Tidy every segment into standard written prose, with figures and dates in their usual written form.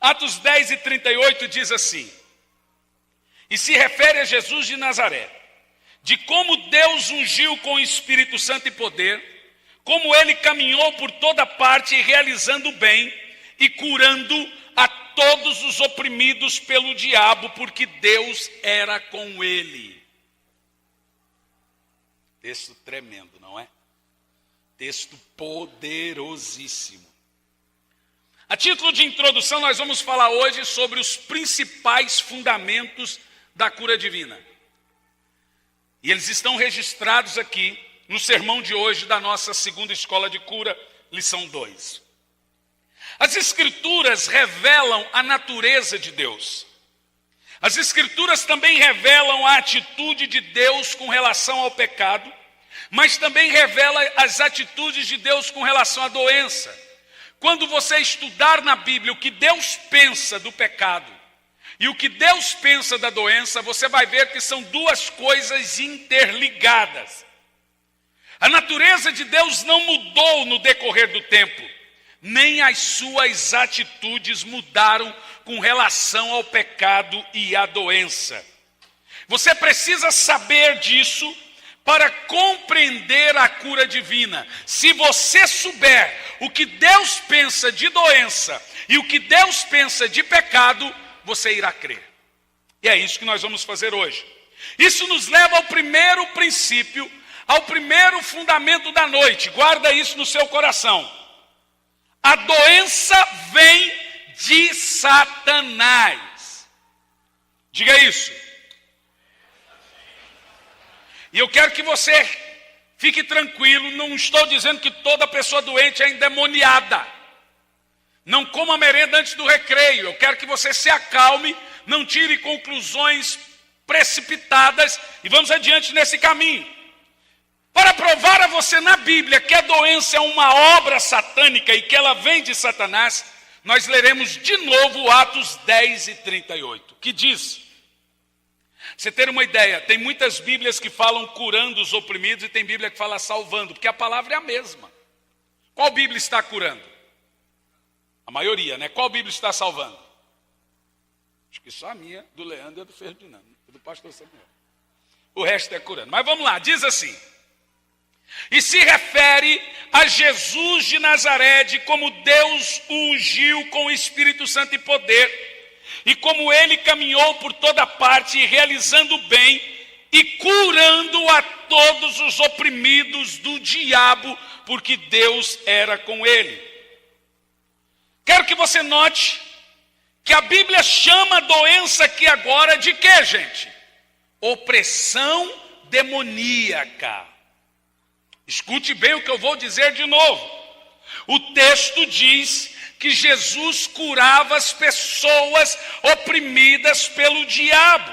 Atos 10 e 38 diz assim, e se refere a Jesus de Nazaré, de como Deus ungiu com o Espírito Santo e poder, como ele caminhou por toda parte realizando o bem e curando a todos os oprimidos pelo diabo, porque Deus era com ele. Texto tremendo, não é? Texto poderosíssimo. A título de introdução, nós vamos falar hoje sobre os principais fundamentos da cura divina. E eles estão registrados aqui no sermão de hoje da nossa segunda escola de cura, lição 2. As Escrituras revelam a natureza de Deus. As Escrituras também revelam a atitude de Deus com relação ao pecado, mas também revela as atitudes de Deus com relação à doença. Quando você estudar na Bíblia o que Deus pensa do pecado e o que Deus pensa da doença, você vai ver que são duas coisas interligadas. A natureza de Deus não mudou no decorrer do tempo, nem as suas atitudes mudaram com relação ao pecado e à doença. Você precisa saber disso para compreender a cura divina. Se você souber o que Deus pensa de doença e o que Deus pensa de pecado, você irá crer. E é isso que nós vamos fazer hoje. Isso nos leva ao primeiro princípio, ao primeiro fundamento da noite. Guarda isso no seu coração. A doença vem de Satanás. Diga isso. E eu quero que você fique tranquilo, não estou dizendo que toda pessoa doente é endemoniada. Não coma merenda antes do recreio. Eu quero que você se acalme, não tire conclusões precipitadas e vamos adiante nesse caminho. Para provar a você na Bíblia que a doença é uma obra satânica e que ela vem de Satanás, nós leremos de novo Atos 10 e 38, que diz... Você ter uma ideia, tem muitas Bíblias que falam curando os oprimidos e tem Bíblia que fala salvando, porque a palavra é a mesma. Qual Bíblia está curando? A maioria, né? Qual Bíblia está salvando? Acho que só a minha, do Leandro e do Ferdinando, e do pastor Samuel. O resto é curando. Mas vamos lá, diz assim. E se refere a Jesus de Nazaré, de como Deus o ungiu com o Espírito Santo e poder, e como ele caminhou por toda parte, realizando o bem e curando a todos os oprimidos do diabo, porque Deus era com ele. Quero que você note que a Bíblia chama a doença aqui agora de quê, gente? Opressão demoníaca. Escute bem o que eu vou dizer de novo. O texto diz que Jesus curava as pessoas oprimidas pelo diabo.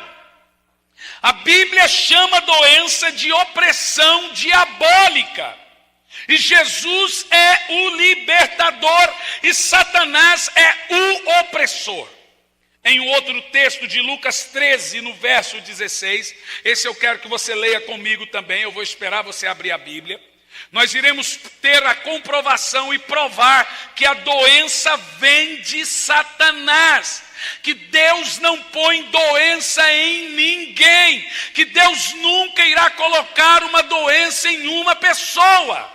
A Bíblia chama a doença de opressão diabólica. E Jesus é o libertador e Satanás é o opressor. Em um outro texto de Lucas 13, no verso 16, esse eu quero que você leia comigo também, eu vou esperar você abrir a Bíblia. Nós iremos ter a comprovação e provar que a doença vem de Satanás, que Deus não põe doença em ninguém, que Deus nunca irá colocar uma doença em uma pessoa.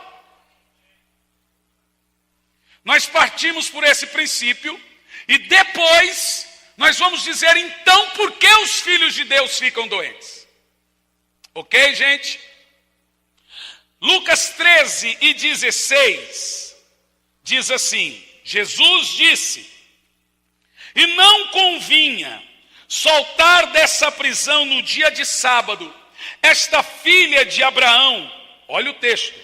Nós partimos por esse princípio e depois nós vamos dizer então por que os filhos de Deus ficam doentes. Ok, gente? Lucas 13 e 16 diz assim, Jesus disse, e não convinha soltar dessa prisão no dia de sábado esta filha de Abraão, olha o texto,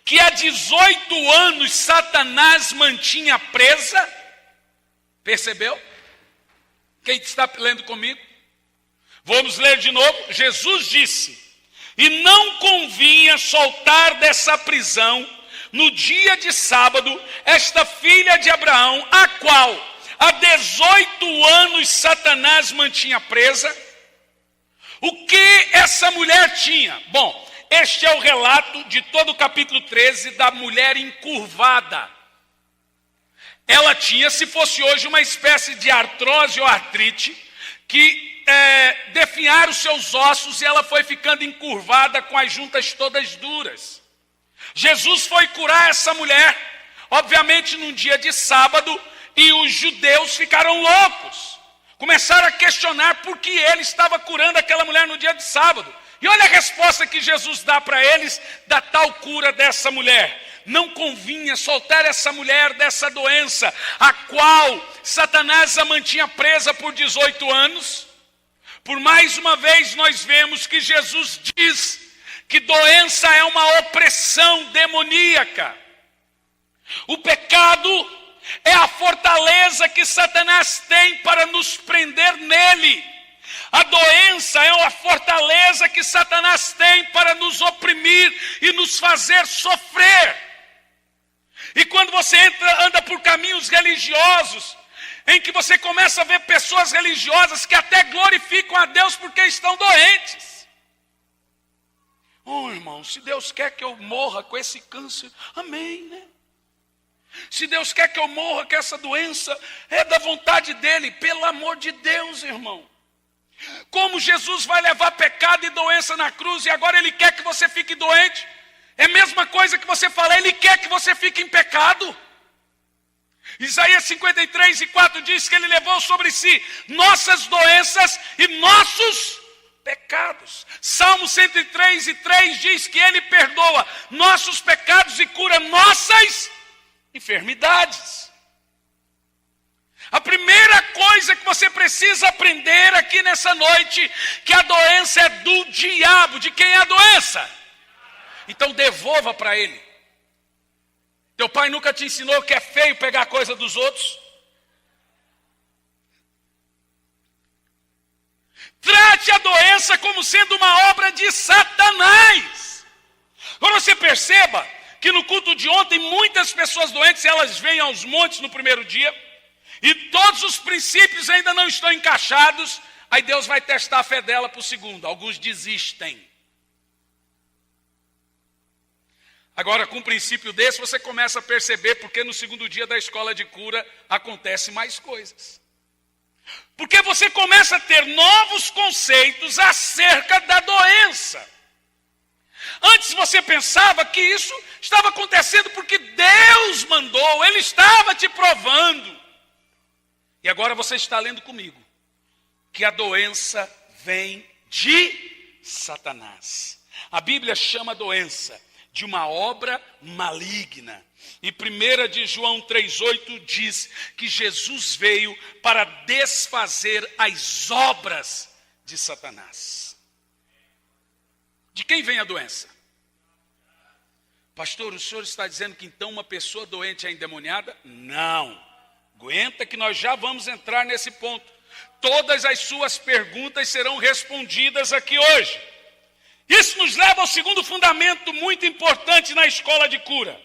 que há 18 anos Satanás mantinha presa. Percebeu? Quem está lendo comigo? Vamos ler de novo. Jesus disse, e não convinha soltar dessa prisão, no dia de sábado, esta filha de Abraão, a qual há 18 anos Satanás mantinha presa. O que essa mulher tinha? Bom, este é o relato de todo o capítulo 13 da mulher encurvada. ela tinha, se fosse hoje, uma espécie de artrose ou artrite, que definharam os seus ossos e ela foi ficando encurvada com as juntas todas duras. Jesus foi curar essa mulher, obviamente num dia de sábado, e os judeus ficaram loucos. Começaram a questionar por que ele estava curando aquela mulher no dia de sábado. E olha a resposta que Jesus dá para eles da tal cura dessa mulher. Não convinha soltar essa mulher dessa doença, a qual Satanás a mantinha presa por 18 anos. Por mais uma vez nós vemos que Jesus diz que doença é uma opressão demoníaca. O pecado é a fortaleza que Satanás tem para nos prender nele. A doença é a fortaleza que Satanás tem para nos oprimir e nos fazer sofrer. E quando você anda por caminhos religiosos, em que você começa a ver pessoas religiosas que até glorificam a Deus porque estão doentes. Oh, irmão, se Deus quer que eu morra com esse câncer, amém, né? Se Deus quer que eu morra com essa doença, é da vontade dele, pelo amor de Deus, irmão. Como Jesus vai levar pecado e doença na cruz e agora ele quer que você fique doente? É a mesma coisa que você fala, ele quer que você fique em pecado. Isaías 53:4 diz que ele levou sobre si nossas doenças e nossos pecados. Salmo 103:3 diz que ele perdoa nossos pecados e cura nossas enfermidades. A primeira coisa que você precisa aprender aqui nessa noite, que a doença é do diabo. De quem é a doença? Então devolva para ele. Teu pai nunca te ensinou que é feio pegar coisa dos outros? Trate a doença como sendo uma obra de Satanás. Agora você perceba que no culto de ontem, muitas pessoas doentes, elas vêm aos montes no primeiro dia, e todos os princípios ainda não estão encaixados, aí Deus vai testar a fé dela para o segundo. Alguns desistem. Agora, com um princípio desse, você começa a perceber porque no segundo dia da escola de cura acontece mais coisas. Porque você começa a ter novos conceitos acerca da doença. Antes você pensava que isso estava acontecendo porque Deus mandou, Ele estava te provando. E agora você está lendo comigo que a doença vem de Satanás. A Bíblia chama a doença de uma obra maligna. E 1 de João 3,8 diz que Jesus veio para desfazer as obras de Satanás. De quem vem a doença? Pastor, o senhor está dizendo que então uma pessoa doente é endemoniada? Não. Aguenta que nós já vamos entrar nesse ponto. Todas as suas perguntas serão respondidas aqui hoje. Isso nos leva ao segundo fundamento muito importante na escola de cura.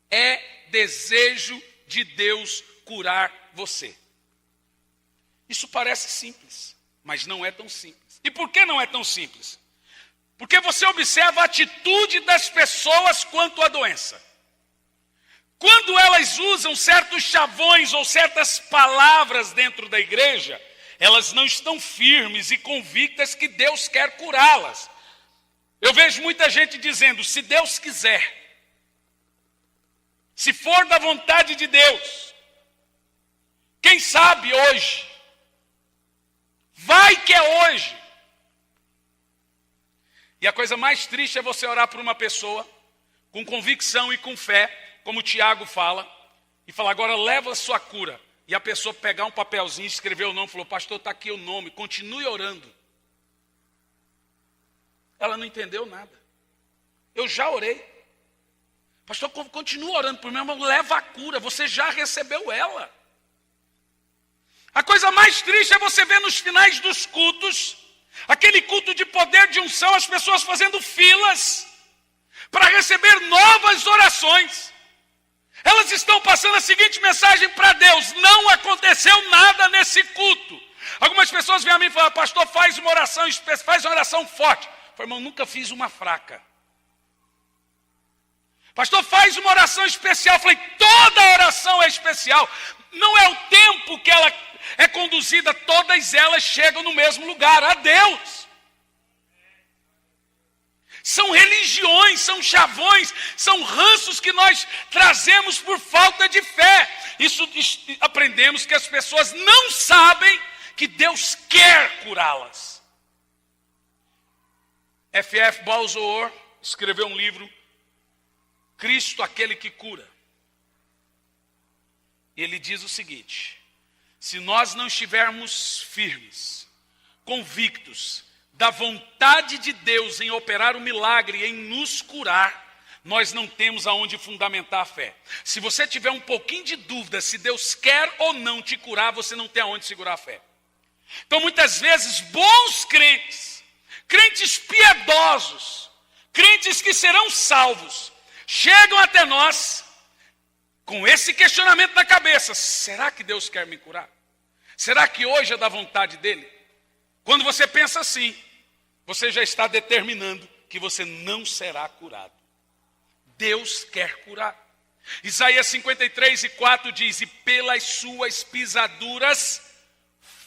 É desejo de Deus curar você. Isso parece simples, mas não é tão simples. E por que não é tão simples? Porque você observa a atitude das pessoas quanto à doença. Quando elas usam certos chavões ou certas palavras dentro da igreja, elas não estão firmes e convictas que Deus quer curá-las. Eu vejo muita gente dizendo, se Deus quiser, se for da vontade de Deus, quem sabe hoje, vai que é hoje. E a coisa mais triste é você orar por uma pessoa, com convicção e com fé, como o Tiago fala, e falar, agora leva a sua cura. E a pessoa pegar um papelzinho, escrever o nome, falou, pastor, está aqui o nome, continue orando. Ela não entendeu nada. Eu já orei. Pastor, continua orando por mim, mas leva a cura, você já recebeu ela. A coisa mais triste é você ver nos finais dos cultos, aquele culto de poder de unção, as pessoas fazendo filas para receber novas orações. Elas estão passando a seguinte mensagem para Deus, não aconteceu nada nesse culto. Algumas pessoas vêm a mim e falam, pastor, faz uma oração forte. Eu falo, irmão, nunca fiz uma fraca. Pastor, faz uma oração especial. Eu falei, toda oração é especial. Não é o tempo que ela é conduzida, todas elas chegam no mesmo lugar, a Deus. São religiões, são chavões, são ranços que nós trazemos por falta de fé. Isso aprendemos que as pessoas não sabem que Deus quer curá-las. F.F. Balzoor escreveu um livro, Cristo, aquele que cura. E ele diz o seguinte: se nós não estivermos firmes, convictos da vontade de Deus em operar o milagre, em nos curar, nós não temos aonde fundamentar a fé. Se você tiver um pouquinho de dúvida se Deus quer ou não te curar, você não tem aonde segurar a fé. Então muitas vezes bons crentes, crentes piedosos, crentes que serão salvos, chegam até nós com esse questionamento na cabeça: será que Deus quer me curar? Será que hoje é da vontade dele? Quando você pensa assim, você já está determinando que você não será curado. Deus quer curar. Isaías 53:4 diz: e pelas suas pisaduras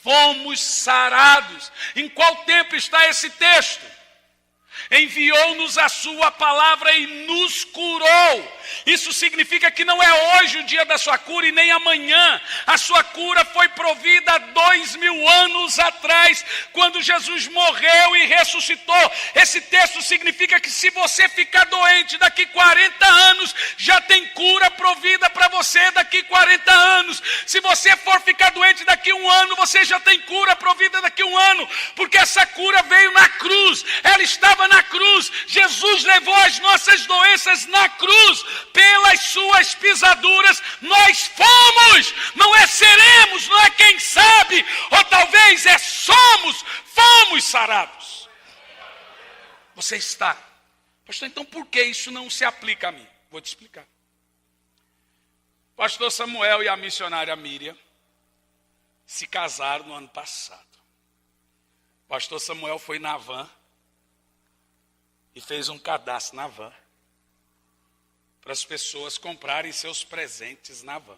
fomos sarados. Em qual tempo está esse texto? Enviou-nos a sua palavra e nos curou. Isso significa que não é hoje o dia da sua cura e nem amanhã. A sua cura foi provida há 2000 anos atrás, quando Jesus morreu e ressuscitou. Esse texto significa que se você ficar doente daqui 40 anos, já tem cura provida para você daqui 40 anos. Se você for ficar doente daqui 1 ano, você já tem cura provida daqui 1 ano, porque essa cura veio na cruz. Ela estava na cruz. Jesus levou as nossas doenças na cruz. Pelas suas pisaduras nós fomos. Não é seremos, não é quem sabe, ou talvez é somos, fomos sarados. Você está. Pastor, então por que isso não se aplica a mim? Vou te explicar. Pastor Samuel e a missionária Miriam se casaram no ano passado. Pastor Samuel foi na van e fez um cadastro na van para as pessoas comprarem seus presentes na van.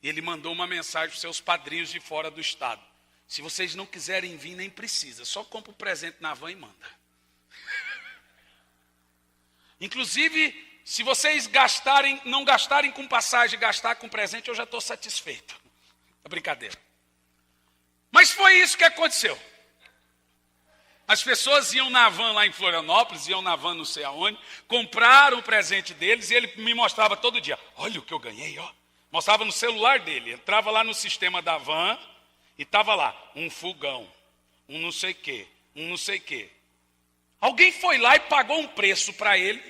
E ele mandou uma mensagem para os seus padrinhos de fora do estado: se vocês não quiserem vir, nem precisa, só compra o presente na van e manda. Inclusive, se vocês não gastarem com passagem, gastar com presente, eu já estou satisfeito. É brincadeira. Mas foi isso que aconteceu. As pessoas iam na van lá em Florianópolis, iam na van não sei aonde, compraram o presente deles e ele me mostrava todo dia: olha o que eu ganhei, ó. Mostrava no celular dele, entrava lá no sistema da van e estava lá, um fogão, um não sei quê, um não sei quê. Alguém foi lá e pagou um preço para ele,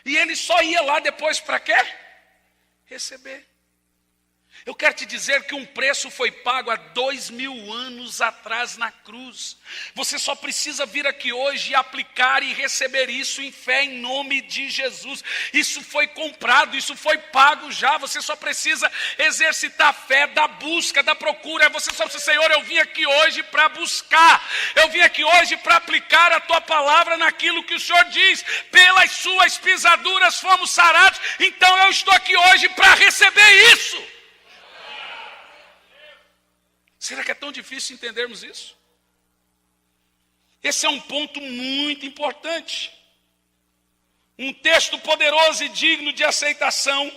e ele só ia lá depois para quê? Receber. Eu quero te dizer que um preço foi pago há 2000 anos atrás na cruz. Você só precisa vir aqui hoje e aplicar e receber isso em fé em nome de Jesus. Isso foi comprado, isso foi pago já. Você só precisa exercitar a fé da busca, da procura. Você só precisa: Senhor, eu vim aqui hoje para buscar. Eu vim aqui hoje para aplicar a tua palavra naquilo que o Senhor diz. Pelas suas pisaduras fomos sarados. Então eu estou aqui hoje para receber isso. Será que é tão difícil entendermos isso? Esse é um ponto muito importante. Um texto poderoso e digno de aceitação.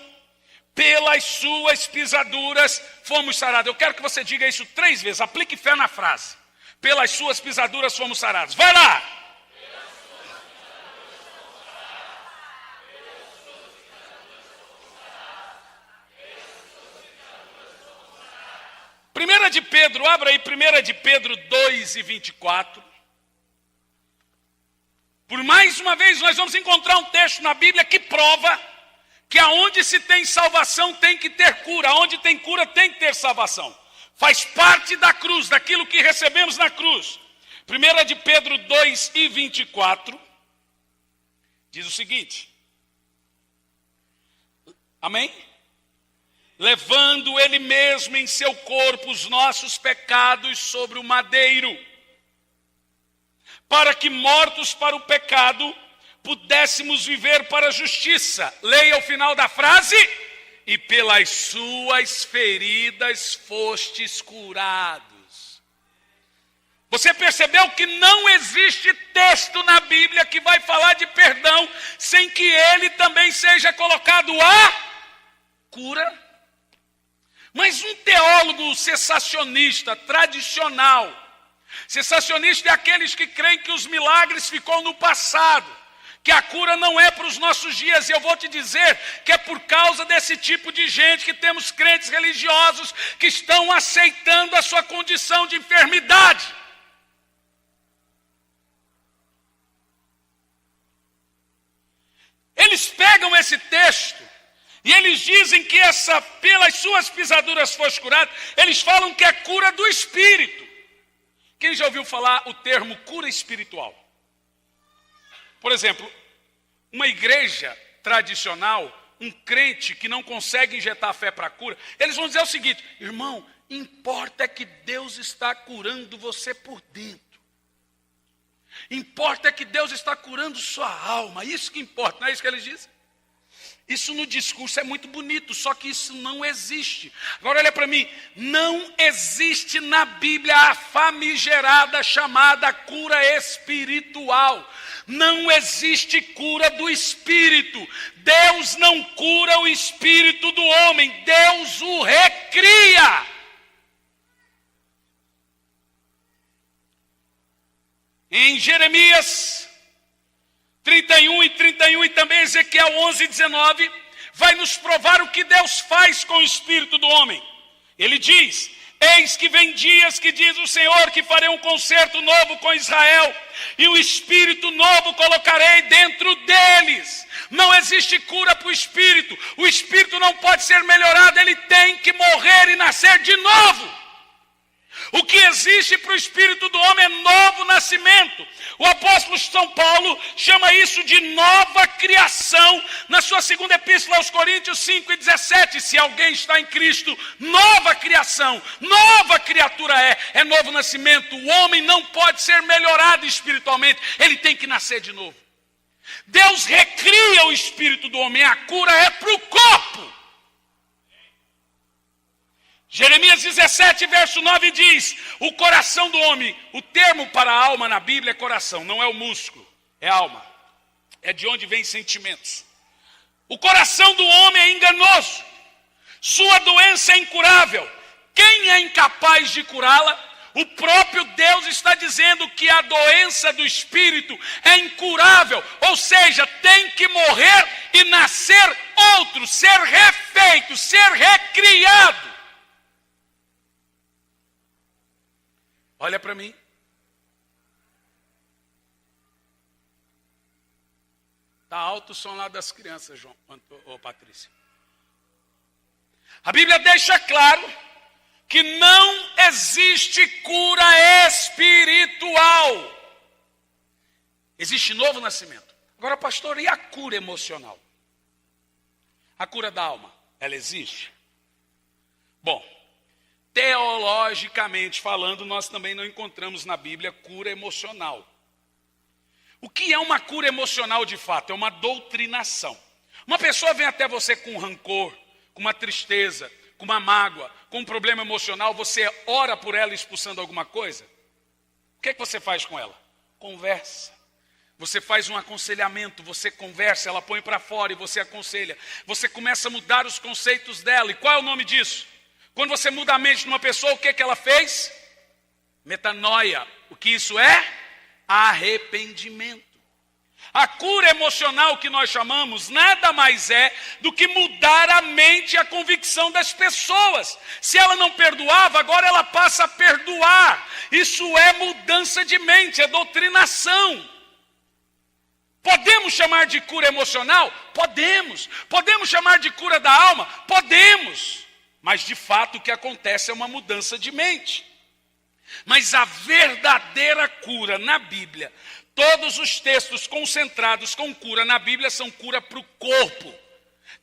Pelas suas pisaduras fomos sarados. Eu quero que você diga isso 3 vezes. Aplique fé na frase. Pelas suas pisaduras fomos sarados. Vai lá! 1 de Pedro, abra aí 1 de Pedro 2:24. Por mais uma vez nós vamos encontrar um texto na Bíblia que prova que aonde se tem salvação tem que ter cura, aonde tem cura tem que ter salvação. Faz parte da cruz, daquilo que recebemos na cruz. 1 de Pedro 2:24 diz o seguinte: amém? Levando ele mesmo em seu corpo os nossos pecados sobre o madeiro, para que, mortos para o pecado, pudéssemos viver para a justiça. Leia o final da frase: e pelas suas feridas fostes curados. Você percebeu que não existe texto na Bíblia que vai falar de perdão sem que ele também seja colocado a cura? Mas um teólogo cessacionista, tradicional, cessacionista é aqueles que creem que os milagres ficou no passado, que a cura não é para os nossos dias. E eu vou te dizer que é por causa desse tipo de gente que temos crentes religiosos que estão aceitando a sua condição de enfermidade. Eles pegam esse texto e eles dizem que pelas suas pisaduras foste curado. Eles falam que é cura do espírito. Quem já ouviu falar o termo cura espiritual? Por exemplo, uma igreja tradicional, um crente que não consegue injetar fé para a cura, eles vão dizer o seguinte: irmão, importa é que Deus está curando você por dentro. Importa é que Deus está curando sua alma. Isso que importa, não é isso que eles dizem? Isso no discurso é muito bonito, só que isso não existe. Agora olha para mim, não existe na Bíblia a famigerada chamada cura espiritual. Não existe cura do espírito. Deus não cura o espírito do homem, Deus o recria. Em Jeremias 31 e também Ezequiel 11 e 19, vai nos provar o que Deus faz com o espírito do homem. Ele diz: eis que vem dias, que diz o Senhor, que farei um concerto novo com Israel, e um espírito novo colocarei dentro deles. Não existe cura para o espírito não pode ser melhorado, ele tem que morrer e nascer de novo. O que existe para o espírito do homem é novo nascimento. O apóstolo São Paulo chama isso de nova criação. Na sua segunda epístola aos Coríntios 5 e 17, se alguém está em Cristo, nova criação, nova criatura é novo nascimento. O homem não pode ser melhorado espiritualmente, ele tem que nascer de novo. Deus recria o espírito do homem, a cura é para o corpo. Jeremias 17, verso 9 diz: o coração do homem, o termo para a alma na Bíblia é coração, não é o músculo, é alma. É de onde vem sentimentos. O coração do homem é enganoso, sua doença é incurável. Quem é incapaz de curá-la? O próprio Deus está dizendo que a doença do espírito é incurável, ou seja, tem que morrer e nascer outro, ser refeito, ser recriado. Olha para mim. Está alto o som lá das crianças, João, Patrícia. A Bíblia deixa claro que não existe cura espiritual. Existe novo nascimento. Agora, pastor, e a cura emocional? A cura da alma, ela existe? Bom, teologicamente falando, nós também não encontramos na Bíblia cura emocional. O que é uma cura emocional de fato? É uma doutrinação. Uma pessoa vem até você com um rancor, com uma tristeza, com uma mágoa, com um problema emocional, você ora por ela expulsando alguma coisa? O que é que você faz com ela? Conversa. Você faz um aconselhamento, você conversa, ela põe para fora e você aconselha. Você começa a mudar os conceitos dela. E qual é o nome disso? Quando você muda a mente de uma pessoa, o que ela fez? Metanoia. O que isso é? Arrependimento. A cura emocional que nós chamamos nada mais é do que mudar a mente e a convicção das pessoas. Se ela não perdoava, agora ela passa a perdoar. Isso é mudança de mente, é doutrinação. Podemos chamar de cura emocional? Podemos. Podemos chamar de cura da alma? Podemos. Mas de fato o que acontece é uma mudança de mente. Mas a verdadeira cura na Bíblia, todos os textos concentrados com cura na Bíblia são cura para o corpo.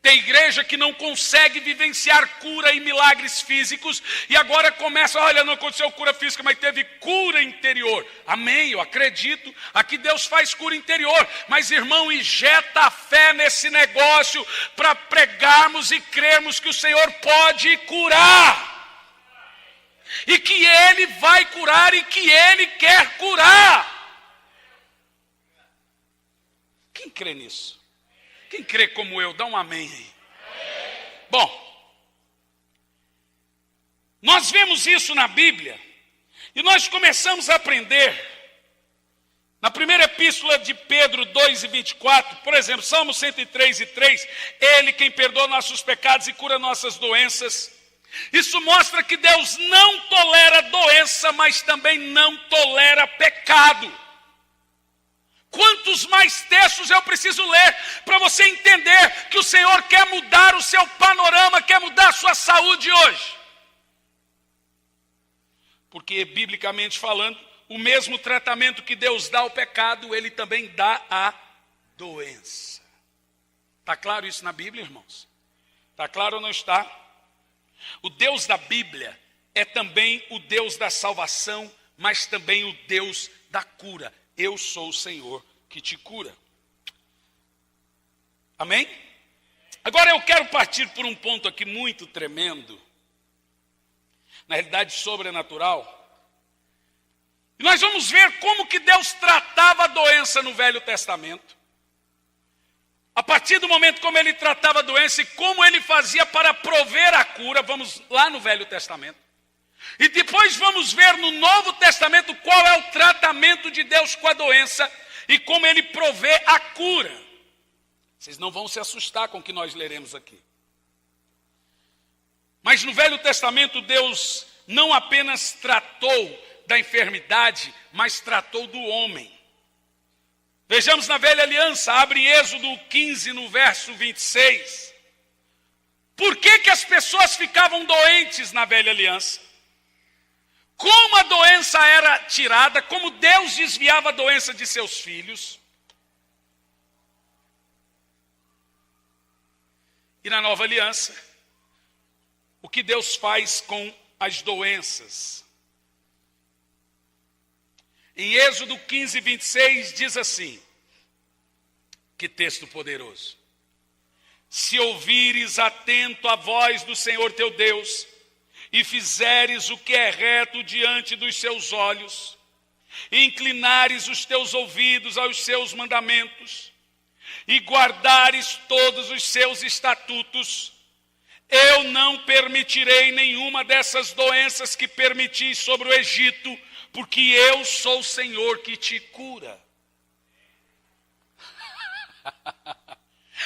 Tem igreja que não consegue vivenciar cura e milagres físicos e agora começa, olha, não aconteceu cura física, mas teve cura interior. Amém, eu acredito. Aqui Deus faz cura interior. Mas, irmão, injeta a fé nesse negócio para pregarmos e crermos que o Senhor pode curar. E que Ele vai curar e que Ele quer curar. Quem crê nisso? Quem crê como eu, dá um amém aí. Bom, nós vemos isso na Bíblia e nós começamos a aprender. Na primeira epístola de Pedro 2:24, por exemplo, Salmo 103:3, Ele quem perdoa nossos pecados e cura nossas doenças. Isso mostra que Deus não tolera doença, mas também não tolera pecado. Quantos mais textos eu preciso ler para você entender que o Senhor quer mudar o seu panorama, quer mudar a sua saúde hoje? Porque, biblicamente falando, o mesmo tratamento que Deus dá ao pecado, Ele também dá à doença. Está claro isso na Bíblia, irmãos? Está claro ou não está? O Deus da Bíblia é também o Deus da salvação, mas também o Deus da cura. Eu sou o Senhor que te cura. Amém? Agora eu quero partir por um ponto aqui muito tremendo, na realidade sobrenatural. E nós vamos ver como que Deus tratava a doença no Velho Testamento. A partir do momento como Ele tratava a doença e como Ele fazia para prover a cura, vamos lá no Velho Testamento. E depois vamos ver no Novo Testamento qual é o tratamento de Deus com a doença e como Ele provê a cura. Vocês não vão se assustar com o que nós leremos aqui. Mas no Velho Testamento Deus não apenas tratou da enfermidade, mas tratou do homem. Vejamos na Velha Aliança, abre em Êxodo 15, no verso 26. Por que as pessoas ficavam doentes na Velha Aliança? Como a doença era tirada, como Deus desviava a doença de seus filhos. E na Nova Aliança, o que Deus faz com as doenças. Em Êxodo 15, 26, diz assim, que texto poderoso. Se ouvires atento a voz do Senhor teu Deus, e fizeres o que é reto diante dos seus olhos, e inclinares os teus ouvidos aos seus mandamentos, e guardares todos os seus estatutos, eu não permitirei nenhuma dessas doenças que permiti sobre o Egito, porque eu sou o Senhor que te cura.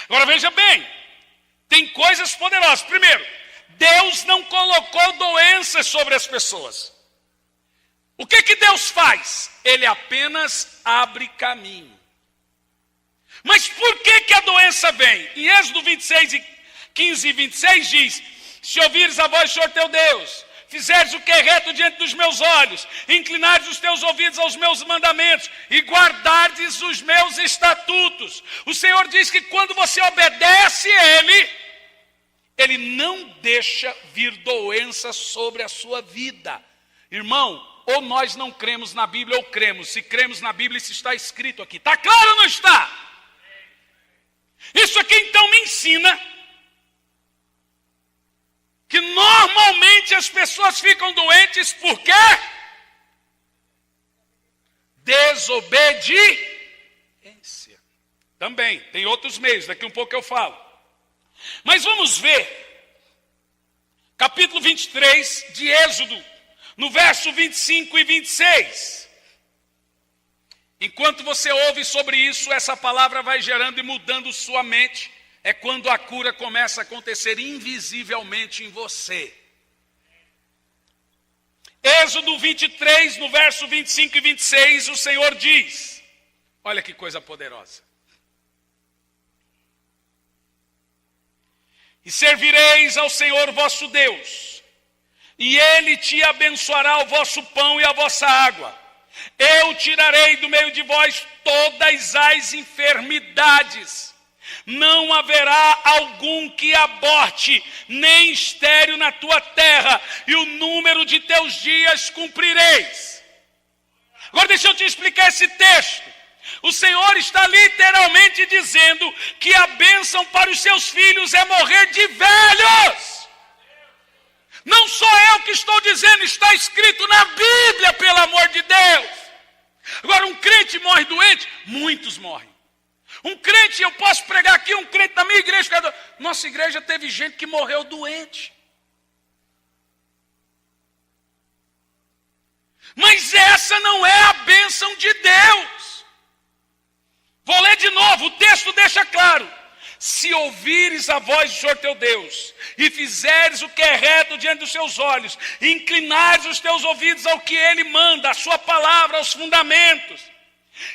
Agora veja bem, tem coisas poderosas. Primeiro, Deus não colocou doenças sobre as pessoas. O que Deus faz? Ele apenas abre caminho. Mas por que a doença vem? Em Êxodo 26, 15 e 26 diz, se ouvires a voz do Senhor teu Deus, fizeres o que é reto diante dos meus olhos, inclinares os teus ouvidos aos meus mandamentos e guardares os meus estatutos. O Senhor diz que quando você obedece a Ele não deixa vir doença sobre a sua vida. Irmão, ou nós não cremos na Bíblia ou cremos. Se cremos na Bíblia, isso está escrito aqui. Está claro ou não está? Isso aqui então me ensina que normalmente as pessoas ficam doentes por quê? Desobediência. Também, tem outros meios, daqui um pouco eu falo. Mas vamos ver, capítulo 23 de Êxodo, no verso 25 e 26. Enquanto você ouve sobre isso, essa palavra vai gerando e mudando sua mente. É quando a cura começa a acontecer invisivelmente em você. Êxodo 23, no verso 25 e 26, o Senhor diz, olha que coisa poderosa. E servireis ao Senhor vosso Deus, e Ele te abençoará o vosso pão e a vossa água. Eu tirarei do meio de vós todas as enfermidades, Não haverá algum que aborte, nem estéril na tua terra, e o número de teus dias cumprireis. Agora deixa eu te explicar esse texto. O Senhor está literalmente dizendo que a bênção para os seus filhos é morrer de velhos. Não sou eu que estou dizendo, está escrito na Bíblia, pelo amor de Deus. Agora, um crente morre doente? Muitos morrem. Um crente, eu posso pregar aqui, um crente na minha igreja. Nossa igreja teve gente que morreu doente. Mas essa não é a bênção de Deus. Vou ler de novo, o texto deixa claro. Se ouvires a voz do Senhor teu Deus, e fizeres o que é reto diante dos seus olhos, e inclinares os teus ouvidos ao que Ele manda, a sua palavra, aos fundamentos,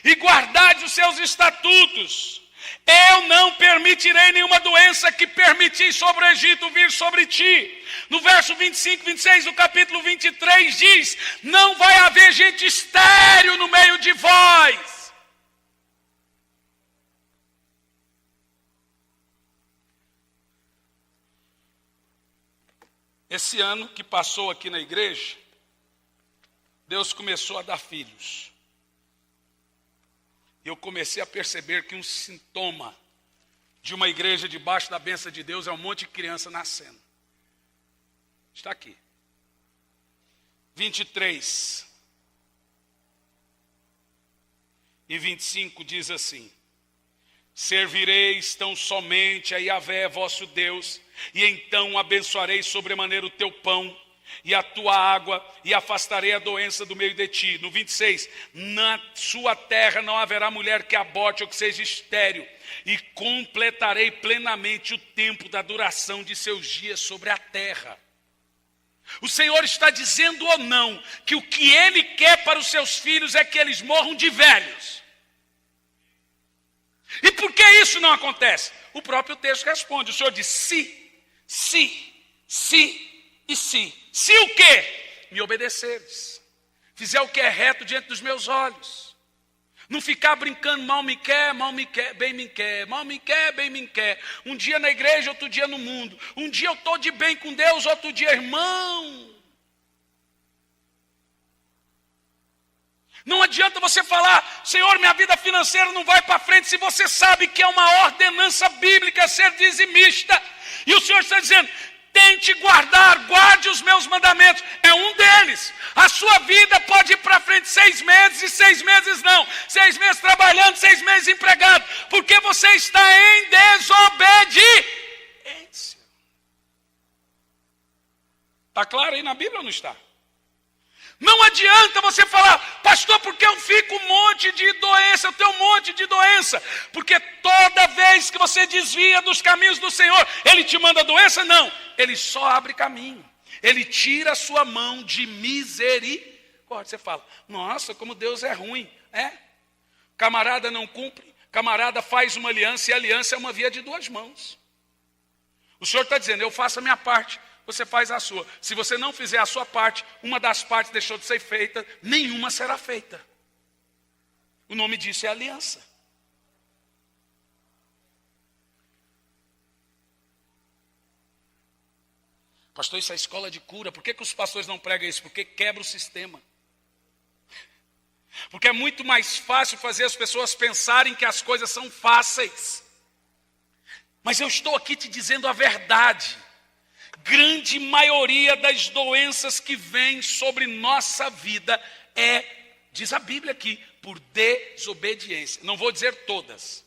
e guardares os seus estatutos, eu não permitirei nenhuma doença que permiti sobre o Egito vir sobre ti. No verso 25, 26 do capítulo 23 diz, não vai haver gente estéril no meio de vós. Esse ano que passou aqui na igreja, Deus começou a dar filhos. Eu comecei a perceber que um sintoma de uma igreja debaixo da bênção de Deus é um monte de criança nascendo. Está aqui. 23 e 25 diz assim: servireis tão somente a Yahvé, vosso Deus, e então abençoarei sobremaneira o teu pão e a tua água, e afastarei a doença do meio de ti. No 26, na sua terra não haverá mulher que aborte ou que seja estéril, e completarei plenamente o tempo da duração de seus dias sobre a terra. O Senhor está dizendo ou não, que o que Ele quer para os seus filhos é que eles morram de velhos. E por que isso não acontece? O próprio texto responde, o Senhor diz, se e se. Se o quê? Me obedeceres. Fizer o que é reto diante dos meus olhos. Não ficar brincando, mal me quer, bem me quer, mal me quer, bem me quer. Um dia na igreja, outro dia no mundo. Um dia eu estou de bem com Deus, outro dia, irmão. Não adianta você falar, Senhor, minha vida financeira não vai para frente, se você sabe que é uma ordenança bíblica ser dizimista. E o Senhor está dizendo, tente guardar, guarde os meus mandamentos. É um deles. A sua vida pode ir para frente 6 meses e 6 meses não. 6 meses trabalhando, 6 meses empregado. Porque você está em desobediência. Está claro aí na Bíblia ou não está? Não adianta você falar, pastor, porque eu fico um monte de doença, eu tenho um monte de doença. Porque toda vez que você desvia dos caminhos do Senhor, Ele te manda doença? Não, Ele só abre caminho. Ele tira a sua mão de misericórdia. Você fala, nossa, como Deus é ruim. É, camarada não cumpre, camarada faz uma aliança, e a aliança é uma via de 2 mãos. O Senhor está dizendo, eu faço a minha parte, você faz a sua. Se você não fizer a sua parte, uma das partes deixou de ser feita, nenhuma será feita. O nome disso é aliança. Pastor, isso é escola de cura. Por que os pastores não pregam isso? Porque quebra o sistema. Porque é muito mais fácil fazer as pessoas pensarem que as coisas são fáceis. Mas eu estou aqui te dizendo a verdade. Grande maioria das doenças que vêm sobre nossa vida diz a Bíblia aqui, por desobediência. Não vou dizer todas,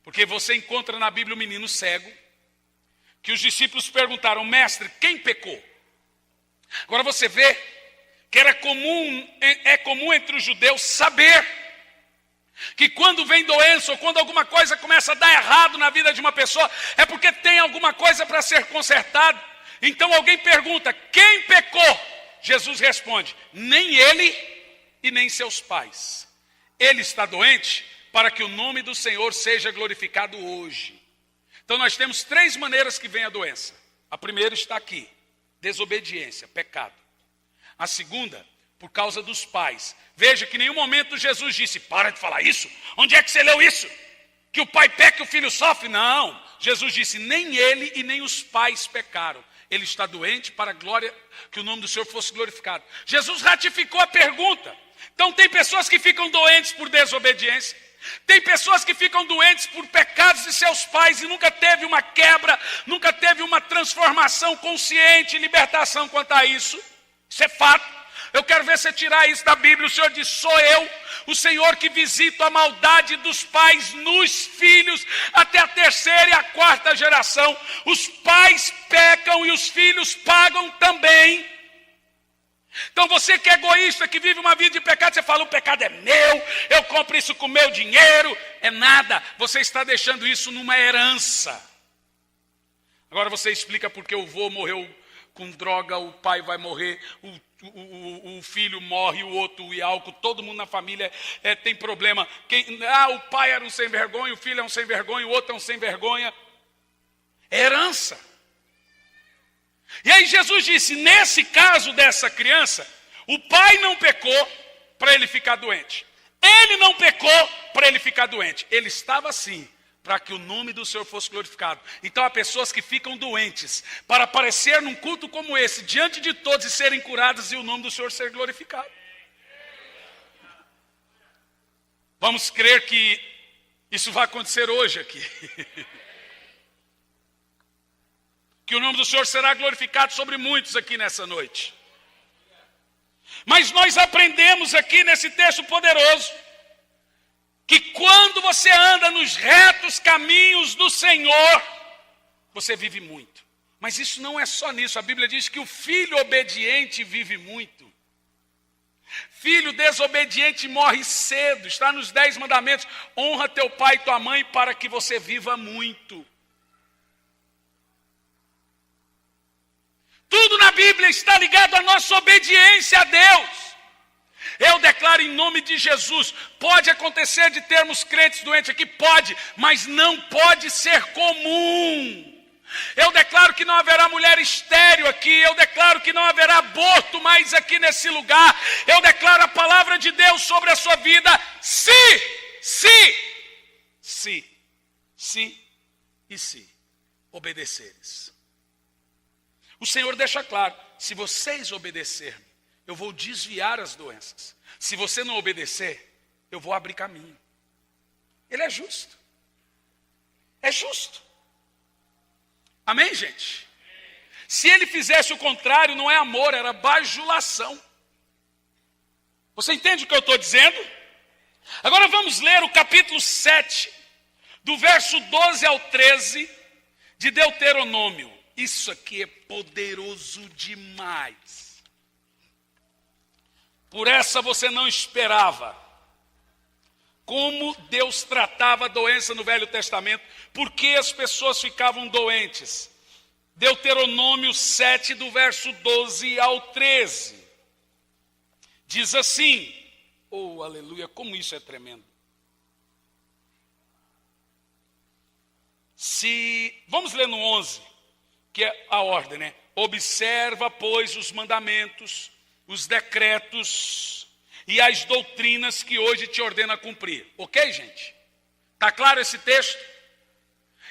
porque você encontra na Bíblia um menino cego, que os discípulos perguntaram, mestre, quem pecou? Agora você vê que é comum entre os judeus saber que quando vem doença ou quando alguma coisa começa a dar errado na vida de uma pessoa, é porque tem alguma coisa para ser consertada. Então alguém pergunta, quem pecou? Jesus responde, nem ele e nem seus pais. Ele está doente para que o nome do Senhor seja glorificado hoje. Então nós temos 3 maneiras que vem a doença. A primeira está aqui, desobediência, pecado. A segunda, por causa dos pais. Veja que em nenhum momento Jesus disse, para de falar isso. Onde é que você leu isso? Que o pai peca e o filho sofre? Não. Jesus disse, nem ele e nem os pais pecaram. Ele está doente para a glória, que o nome do Senhor fosse glorificado. Jesus ratificou a pergunta. Então tem pessoas que ficam doentes por desobediência. Tem pessoas que ficam doentes por pecados de seus pais e nunca teve uma quebra, nunca teve uma transformação consciente, libertação quanto a isso. Isso é fato. Eu quero ver você tirar isso da Bíblia. O Senhor diz, sou eu, o Senhor que visito a maldade dos pais nos filhos até a terceira e a quarta geração. Os pais pecam e os filhos pagam também. Então você que é egoísta, que vive uma vida de pecado, você fala, o pecado é meu, eu compro isso com meu dinheiro. É nada, você está deixando isso numa herança. Agora você explica porque o vô morreu com droga, o pai vai morrer, o filho morre, o outro e álcool, todo mundo na família tem problema. O pai era um sem vergonha, o filho é um sem vergonha, o outro é um sem vergonha. É herança. E aí Jesus disse, nesse caso dessa criança, o pai não pecou para ele ficar doente. Ele não pecou para ele ficar doente. Ele estava assim, para que o nome do Senhor fosse glorificado. Então há pessoas que ficam doentes para aparecer num culto como esse, diante de todos e serem curadas e o nome do Senhor ser glorificado. Vamos crer que isso vai acontecer hoje aqui. Que o nome do Senhor será glorificado sobre muitos aqui nessa noite. Mas nós aprendemos aqui nesse texto poderoso, que quando você anda nos retos caminhos do Senhor, você vive muito. Mas isso não é só nisso. A Bíblia diz que o filho obediente vive muito. Filho desobediente morre cedo. Está nos 10 mandamentos. Honra teu pai e tua mãe para que você viva muito. Tudo na Bíblia está ligado à nossa obediência a Deus. Eu declaro em nome de Jesus, pode acontecer de termos crentes doentes aqui? Pode, mas não pode ser comum. Eu declaro que não haverá mulher estéril aqui, eu declaro que não haverá aborto mais aqui nesse lugar. Eu declaro a palavra de Deus sobre a sua vida, se obedeceres. O Senhor deixa claro, se vocês obedecerem, eu vou desviar as doenças. Se você não obedecer, eu vou abrir caminho. Ele é justo. É justo. Amém, gente? Se ele fizesse o contrário, não é amor, era bajulação. Você entende o que eu estou dizendo? Agora vamos ler o capítulo 7, do verso 12 ao 13, de Deuteronômio. Isso aqui é poderoso demais. Por essa você não esperava. Como Deus tratava a doença no Velho Testamento. Por que as pessoas ficavam doentes? Deuteronômio 7, do verso 12 ao 13. Diz assim, oh aleluia, como isso é tremendo. Vamos ler no 11. Que é a ordem, né? Observa, pois, os mandamentos, os decretos e as doutrinas que hoje te ordena cumprir. Ok, gente? Está claro esse texto?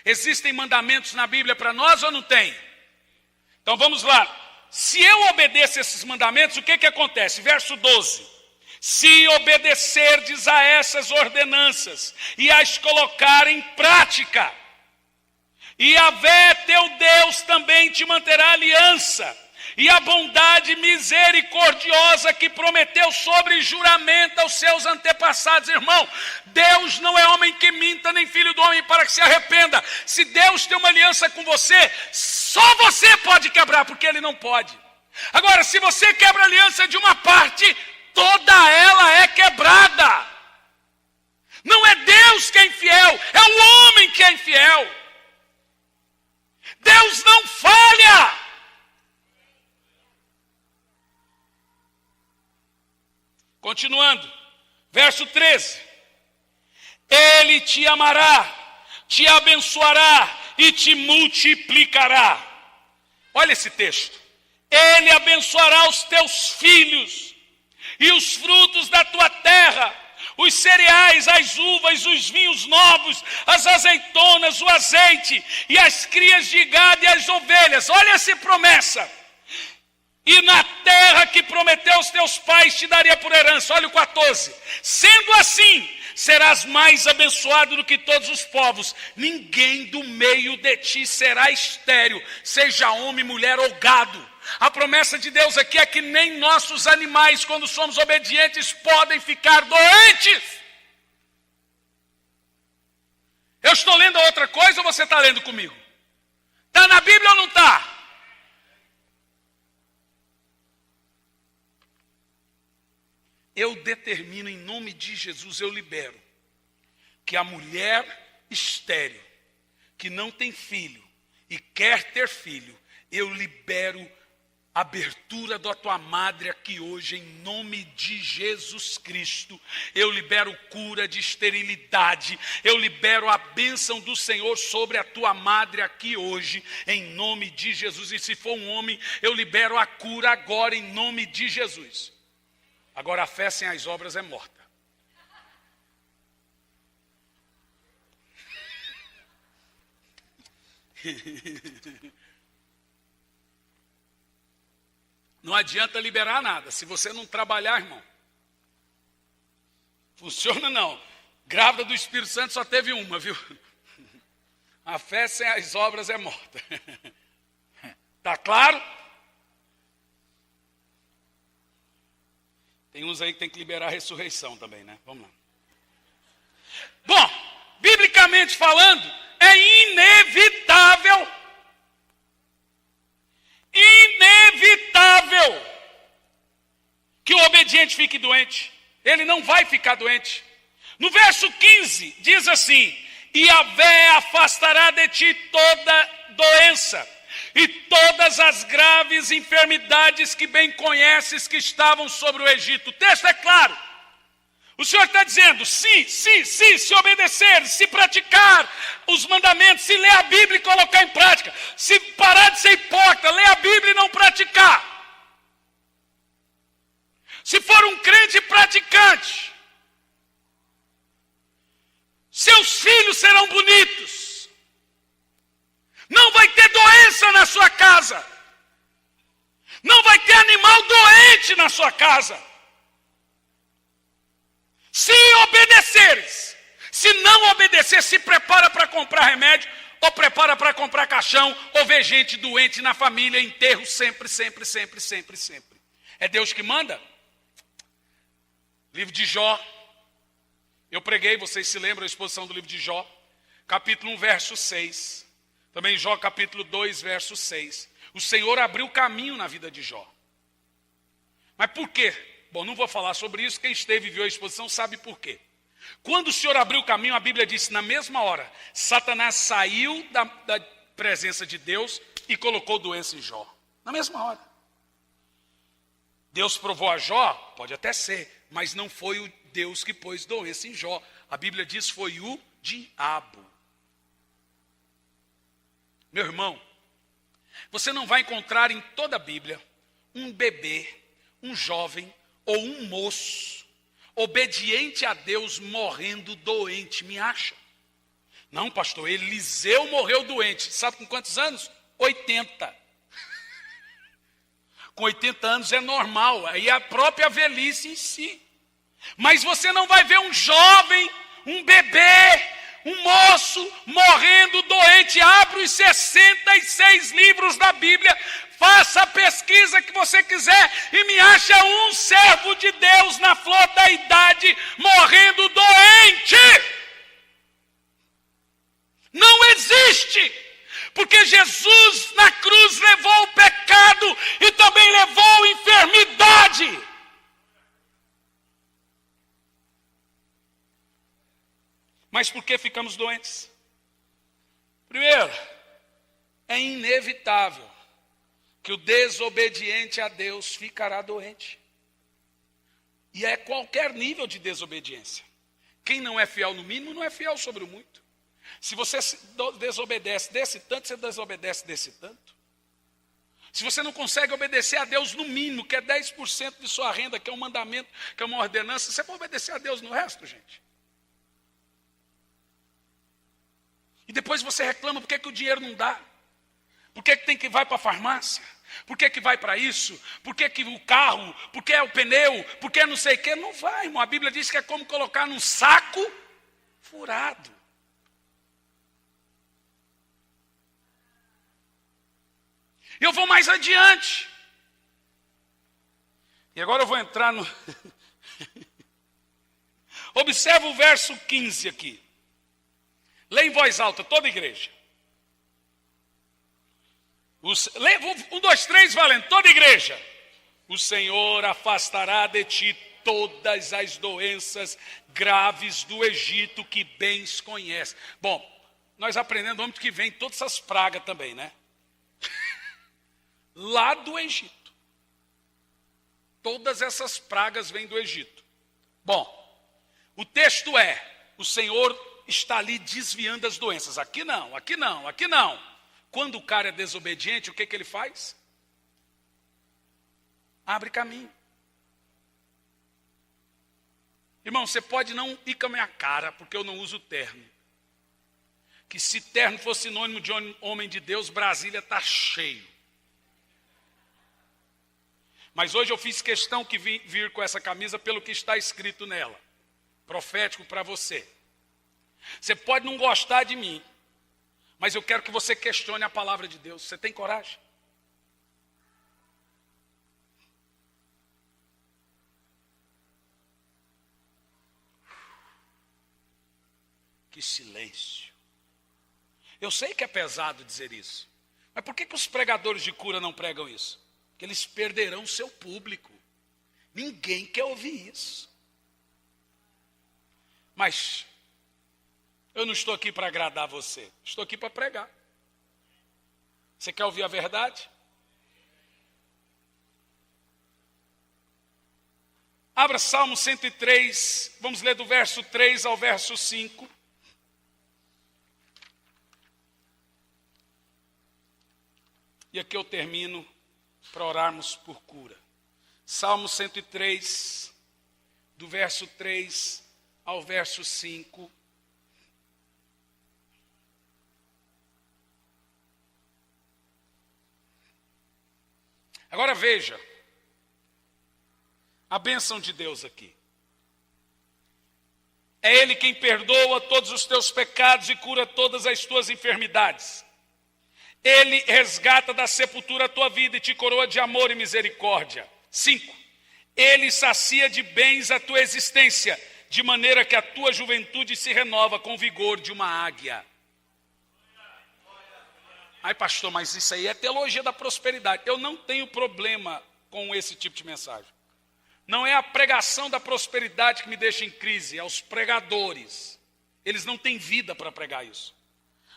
Existem mandamentos na Bíblia para nós ou não tem? Então vamos lá. Se eu obedeço esses mandamentos, o que acontece? Verso 12. Se obedecerdes a essas ordenanças e as colocar em prática, e Yahvé teu Deus também te manterá aliança, e a bondade misericordiosa que prometeu sobre juramento aos seus antepassados. Irmão, Deus não é homem que minta, nem filho do homem para que se arrependa. Se Deus tem uma aliança com você, só você pode quebrar, porque Ele não pode. Agora, se você quebra a aliança de uma parte, toda ela é quebrada. Não é Deus que é infiel, é o homem que é infiel. Deus não falha. Continuando, verso 13. Ele te amará, te abençoará e te multiplicará. Olha esse texto. Ele abençoará os teus filhos e os frutos da tua terra, os cereais, as uvas, os vinhos novos, as azeitonas, o azeite e as crias de gado e as ovelhas. Olha essa promessa. E na terra que prometeu aos teus pais te daria por herança. Olha o 14. Sendo assim, serás mais abençoado do que todos os povos. Ninguém do meio de ti será estéril, seja homem, mulher ou gado. A promessa de Deus aqui é que nem nossos animais, quando somos obedientes, podem ficar doentes. Eu estou lendo outra coisa ou você está lendo comigo? Está na Bíblia ou não está? Eu determino em nome de Jesus, eu libero, que a mulher estéril, que não tem filho e quer ter filho, eu libero abertura da tua madre aqui hoje, em nome de Jesus Cristo. Eu libero cura de esterilidade, eu libero a bênção do Senhor sobre a tua madre aqui hoje, em nome de Jesus. E se for um homem, eu libero a cura agora, em nome de Jesus. Agora, a fé sem as obras é morta. Não adianta liberar nada, se você não trabalhar, irmão. Funciona não. Grávida do Espírito Santo só teve uma, viu? A fé sem as obras é morta. Tá claro? Tem uns aí que tem que liberar a ressurreição também, né? Vamos lá. Bom, biblicamente falando, é inevitável que o obediente fique doente. Ele não vai ficar doente. No verso 15, diz assim: e Yahvé afastará de ti toda doença e todas as graves enfermidades que bem conheces que estavam sobre o Egito. O texto é claro. O Senhor está dizendo, se obedecer, se praticar os mandamentos, se ler a Bíblia e colocar em prática, se parar de ser hipócrita, ler a Bíblia e não praticar. Se for um crente praticante, seus filhos serão bonitos. Não vai ter doença na sua casa. Não vai ter animal doente na sua casa. Se obedeceres. Se não obedecer, se prepara para comprar remédio, ou prepara para comprar caixão, ou ver gente doente na família, enterro sempre. É Deus que manda? Livro de Jó. Eu preguei, vocês se lembram da exposição do livro de Jó? Capítulo 1, verso 6. Também Jó capítulo 2, verso 6. O Senhor abriu caminho na vida de Jó. Mas por quê? Bom, não vou falar sobre isso. Quem esteve e viu a exposição sabe por quê. Quando o Senhor abriu o caminho, a Bíblia diz, na mesma hora, Satanás saiu da presença de Deus e colocou doença em Jó. Na mesma hora. Deus provou a Jó? Pode até ser, mas não foi o Deus que pôs doença em Jó. A Bíblia diz que foi o diabo. Meu irmão, você não vai encontrar em toda a Bíblia um bebê, um jovem ou um moço obediente a Deus morrendo doente. Me acha? Não, pastor, Eliseu morreu doente. Sabe com quantos anos? 80. Com 80 anos é normal, aí é a própria velhice em si. Mas você não vai ver um jovem, um bebê, um moço morrendo doente. Abre os 66 livros da Bíblia, faça a pesquisa que você quiser e me acha um servo de Deus na flor da idade morrendo doente. Não existe. Porque Jesus na cruz levou o pecado e também levou a enfermidade. Mas por que ficamos doentes? Primeiro, é inevitável que o desobediente a Deus ficará doente. E é qualquer nível de desobediência. Quem não é fiel no mínimo, não é fiel sobre o muito. Se você desobedece desse tanto, você desobedece desse tanto. Se você não consegue obedecer a Deus no mínimo, que é 10% de sua renda, que é um mandamento, que é uma ordenança, você pode obedecer a Deus no resto, gente. E depois você reclama por que o dinheiro não dá. Por que tem que vai para a farmácia? Por que vai para isso? Por que o carro? Por que é o pneu? Por que não sei o quê? Não vai, irmão. A Bíblia diz que é como colocar num saco furado. Eu vou mais adiante. E agora eu vou entrar no... Observa o verso 15 aqui. Lê em voz alta, toda a igreja. 1, 2, 3, valendo, toda a igreja. O Senhor afastará de ti todas as doenças graves do Egito que bens conhece. Bom, nós aprendemos onde que vem todas essas pragas também, né? Lá do Egito. Todas essas pragas vêm do Egito. Bom, o texto é, o Senhor está ali desviando as doenças. Aqui não, aqui não, aqui não. Quando o cara é desobediente, o que ele faz? Abre caminho. Irmão, você pode não ir com a minha cara, porque eu não uso terno. Que se terno fosse sinônimo de homem de Deus, Brasília está cheio. Mas hoje eu fiz questão que vir com essa camisa pelo que está escrito nela. Profético para você. Você pode não gostar de mim, mas eu quero que você questione a palavra de Deus. Você tem coragem? Que silêncio. Eu sei que é pesado dizer isso, mas por que os pregadores de cura não pregam isso? Porque eles perderão seu público. Ninguém quer ouvir isso. Mas eu não estou aqui para agradar você. Estou aqui para pregar. Você quer ouvir a verdade? Abra Salmo 103. Vamos ler do verso 3 ao verso 5. E aqui eu termino para orarmos por cura. Salmo 103, do verso 3 ao verso 5. Agora veja a bênção de Deus aqui. É Ele quem perdoa todos os teus pecados e cura todas as tuas enfermidades. Ele resgata da sepultura a tua vida e te coroa de amor e misericórdia. 5. Ele sacia de bens a tua existência, de maneira que a tua juventude se renova com o vigor de uma águia. Ai, pastor, mas isso aí é teologia da prosperidade. Eu não tenho problema com esse tipo de mensagem. Não é a pregação da prosperidade que me deixa em crise, é os pregadores. Eles não têm vida para pregar isso.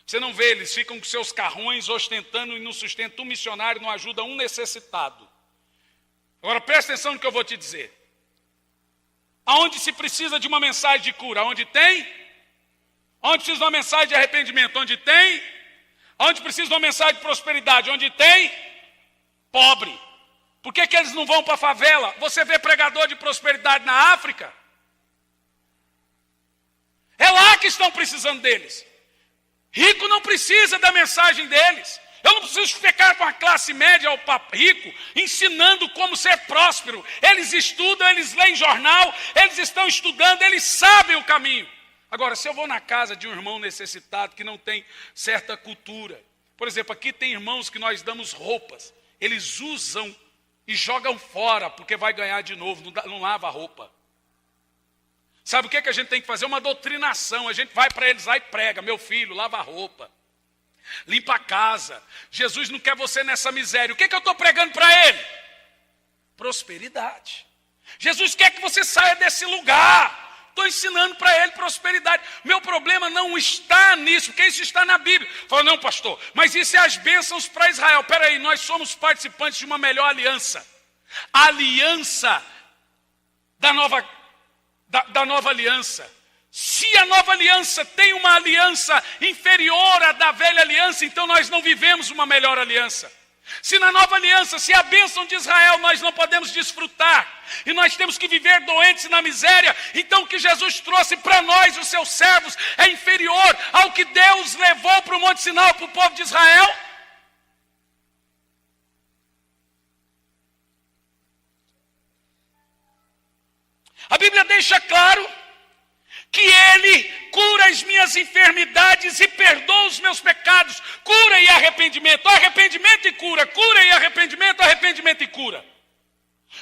Você não vê, eles ficam com seus carrões ostentando e não sustentam um missionário, não ajuda um necessitado. Agora presta atenção no que eu vou te dizer. Aonde se precisa de uma mensagem de cura? Onde tem? Onde precisa de uma mensagem de arrependimento? Onde tem? Onde precisa de uma mensagem de prosperidade? Onde tem? Pobre. Por que eles não vão para a favela? Você vê pregador de prosperidade na África? É lá que estão precisando deles. Rico não precisa da mensagem deles. Eu não preciso ficar com a classe média ao rico, ensinando como ser próspero. Eles estudam, eles leem jornal, eles estão estudando, eles sabem o caminho. Agora, se eu vou na casa de um irmão necessitado que não tem certa cultura, por exemplo, aqui tem irmãos que nós damos roupas, eles usam e jogam fora, porque vai ganhar de novo, não lava a roupa. Sabe o que a gente tem que fazer? Uma doutrinação. A gente vai para eles lá e prega: meu filho, lava a roupa, limpa a casa. Jesus não quer você nessa miséria. O que eu estou pregando para ele? Prosperidade. Jesus quer que você saia desse lugar. Estou ensinando para ele prosperidade. Meu problema não está nisso, porque isso está na Bíblia. Fala, não, pastor, mas isso é as bênçãos para Israel. Espera aí, nós somos participantes de uma melhor aliança. A aliança da nova aliança. Se a nova aliança tem uma aliança inferior à da velha aliança, então nós não vivemos uma melhor aliança. Se na nova aliança, se a bênção de Israel nós não podemos desfrutar, e nós temos que viver doentes na miséria, então o que Jesus trouxe para nós, os seus servos, é inferior ao que Deus levou para o Monte Sinai, para o povo de Israel? A Bíblia deixa claro que Ele cura as minhas enfermidades e perdoa os meus pecados. Cura e arrependimento, arrependimento e cura. Cura e arrependimento, arrependimento e cura.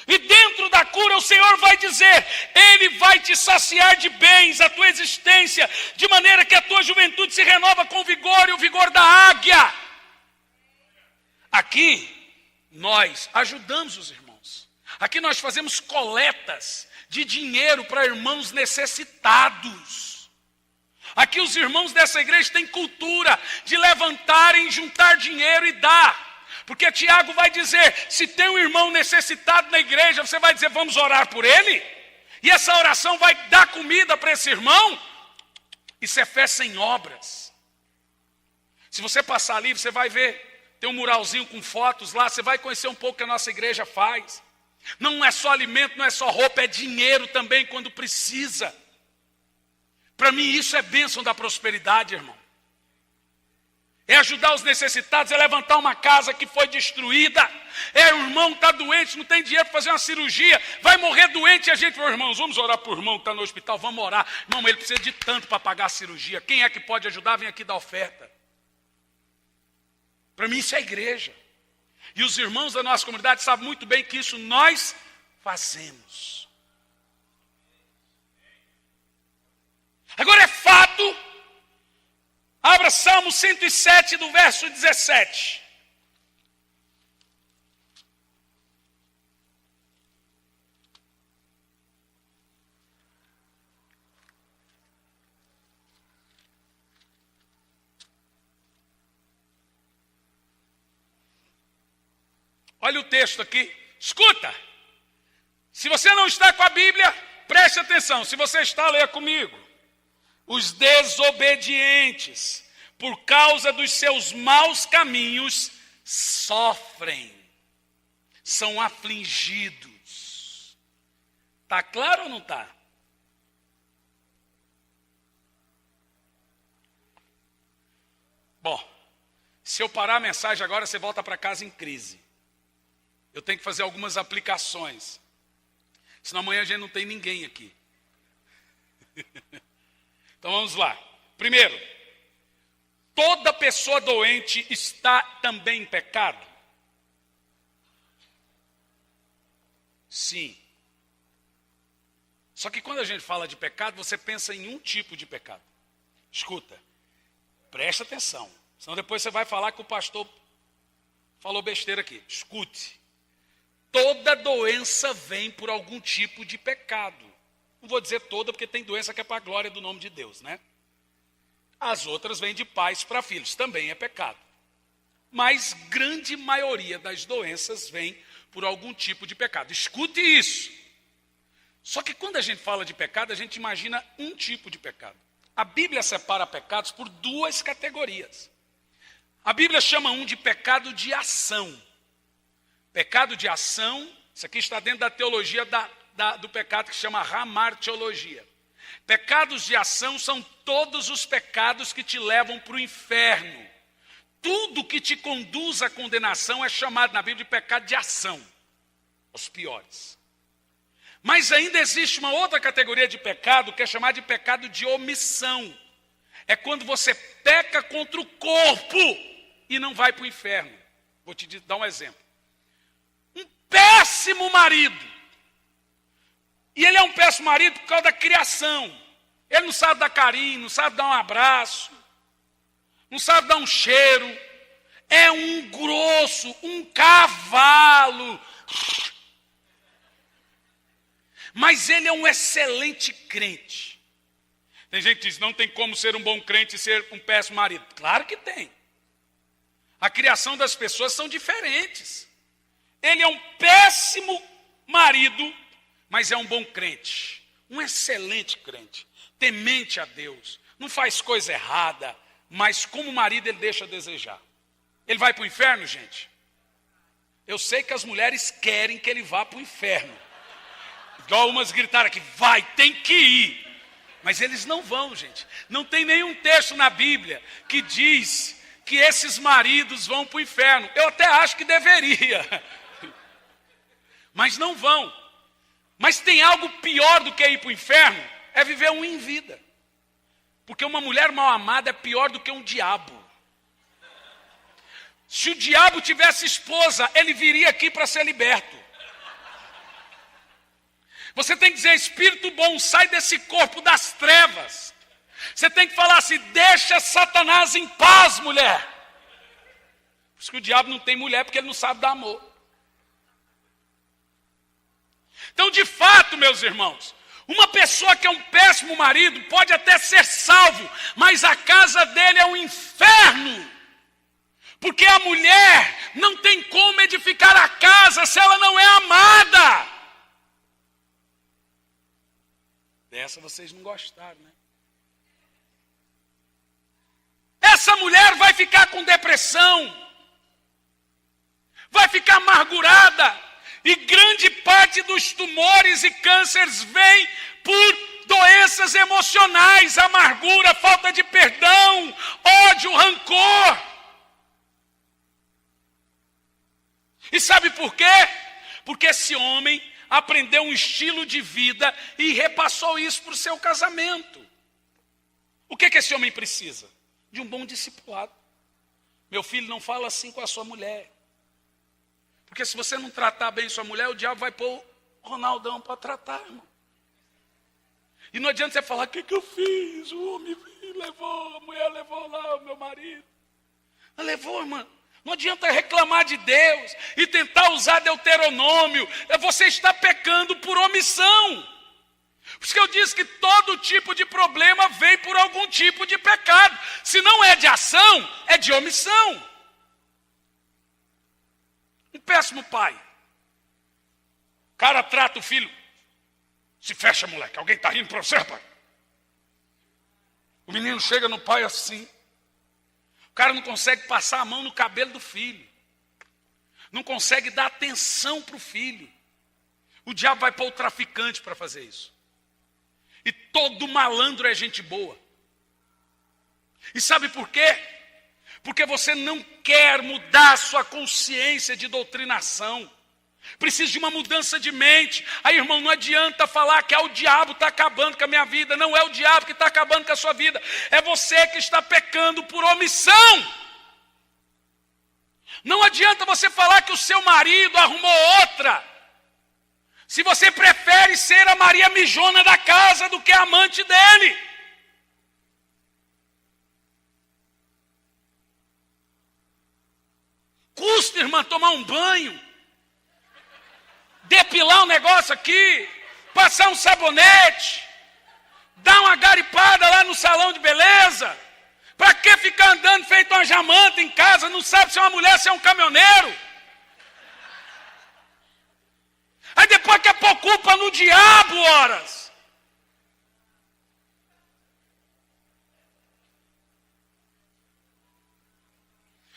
E dentro da cura o Senhor vai dizer, Ele vai te saciar de bens, a tua existência, de maneira que a tua juventude se renova com vigor e o vigor da águia. Aqui nós ajudamos os irmãos. Aqui nós fazemos coletas de dinheiro para irmãos necessitados. Aqui os irmãos dessa igreja têm cultura de levantarem, juntar dinheiro e dar. Porque Tiago vai dizer, se tem um irmão necessitado na igreja, você vai dizer, vamos orar por ele? E essa oração vai dar comida para esse irmão? Isso é fé sem obras. Se você passar ali, você vai ver, tem um muralzinho com fotos lá, você vai conhecer um pouco o que a nossa igreja faz. Não é só alimento, não é só roupa, é dinheiro também quando precisa. Para mim isso é bênção da prosperidade, irmão. É ajudar os necessitados, é levantar uma casa que foi destruída. É o irmão que está doente, não tem dinheiro para fazer uma cirurgia, vai morrer doente e a gente fala, irmãos, vamos orar por irmão que está no hospital, vamos orar. Irmão, ele precisa de tanto para pagar a cirurgia. Quem é que pode ajudar? Vem aqui dar oferta. Para mim isso é igreja. E os irmãos da nossa comunidade sabem muito bem que isso nós fazemos. Agora é fato, abra Salmo 107 do verso 17. Olha o texto aqui, escuta. Se você não está com a Bíblia, preste atenção. Se você está, leia comigo. Os desobedientes, por causa dos seus maus caminhos, sofrem, são afligidos. Está claro ou não está? Bom, se eu parar a mensagem agora, você volta para casa em crise. Eu tenho que fazer algumas aplicações. Senão amanhã a gente não tem ninguém aqui. Então vamos lá. Primeiro, toda pessoa doente está também em pecado? Sim. Só que quando a gente fala de pecado, você pensa em um tipo de pecado. Escuta, presta atenção. Senão depois você vai falar que o pastor falou besteira aqui. Escute. Toda doença vem por algum tipo de pecado. Não vou dizer toda, porque tem doença que é para a glória do nome de Deus, né? As outras vêm de pais para filhos, também é pecado. Mas grande maioria das doenças vem por algum tipo de pecado. Escute isso. Só que quando a gente fala de pecado, a gente imagina um tipo de pecado. A Bíblia separa pecados por duas categorias. A Bíblia chama um de pecado de ação. Pecado de ação, isso aqui está dentro da teologia do pecado que se chama hamartiologia. Pecados de ação são todos os pecados que te levam para o inferno. Tudo que te conduz à condenação é chamado na Bíblia de pecado de ação. Os piores. Mas ainda existe uma outra categoria de pecado que é chamada de pecado de omissão. É quando você peca contra o corpo e não vai para o inferno. Vou te dar um exemplo. Péssimo marido. E ele é um péssimo marido por causa da criação. Ele não sabe dar carinho, não sabe dar um abraço, não sabe dar um cheiro. É um grosso, um cavalo. Mas ele é um excelente crente. Tem gente que diz, não tem como ser um bom crente e ser um péssimo marido. Claro que tem. A criação das pessoas são diferentes. Ele é um péssimo marido, mas é um bom crente. Um excelente crente. Temente a Deus. Não faz coisa errada, mas como marido ele deixa a desejar. Ele vai para o inferno, gente? Eu sei que as mulheres querem que ele vá para o inferno. Igual umas gritaram aqui, vai, tem que ir. Mas eles não vão, gente. Não tem nenhum texto na Bíblia que diz que esses maridos vão para o inferno. Eu até acho que deveria. Mas não vão. Mas tem algo pior do que ir para o inferno, é viver um em vida. Porque uma mulher mal amada é pior do que um diabo. Se o diabo tivesse esposa, ele viria aqui para ser liberto. Você tem que dizer, espírito bom, sai desse corpo das trevas. Você tem que falar assim, deixa Satanás em paz, mulher. Por isso que o diabo não tem mulher, porque ele não sabe dar amor. Então, de fato, meus irmãos, uma pessoa que é um péssimo marido pode até ser salvo, mas a casa dele é um inferno. Porque a mulher não tem como edificar a casa se ela não é amada. Dessa vocês não gostaram, né? Essa mulher vai ficar com depressão, vai ficar amargurada, e grande parte dos tumores e cânceres vem por doenças emocionais, amargura, falta de perdão, ódio, rancor. E sabe por quê? Porque esse homem aprendeu um estilo de vida e repassou isso para o seu casamento. O que esse homem precisa? De um bom discipulado. Meu filho, não fala assim com a sua mulher. Porque se você não tratar bem sua mulher, o diabo vai pôr o Ronaldão para tratar, irmão. E não adianta você falar, o que eu fiz? O homem levou, a mulher levou lá o meu marido. Ela levou, irmão. Não adianta reclamar de Deus e tentar usar Deuteronômio. Você está pecando por omissão. Por isso que eu disse que todo tipo de problema vem por algum tipo de pecado. Se não é de ação, é de omissão. Um péssimo pai. O cara trata o filho. Se fecha, moleque. Alguém está rindo para você, rapaz? O menino chega no pai assim. O cara não consegue passar a mão no cabelo do filho. Não consegue dar atenção para o filho. O diabo vai pôr o traficante para fazer isso. E todo malandro é gente boa. E sabe por quê? Porque você não quer mudar a sua consciência de doutrinação. Precisa de uma mudança de mente. Aí, irmão, não adianta falar que o diabo está acabando com a minha vida. Não é o diabo que está acabando com a sua vida. É você que está pecando por omissão. Não adianta você falar que o seu marido arrumou outra, se você prefere ser a Maria Mijona da casa do que a amante dele. Custa, irmã, tomar um banho, depilar um negócio aqui, passar um sabonete, dar uma garipada lá no salão de beleza. Para que ficar andando feito uma jamanta em casa, não sabe se é uma mulher, se é um caminhoneiro? Aí depois quer pôr culpa no diabo, horas.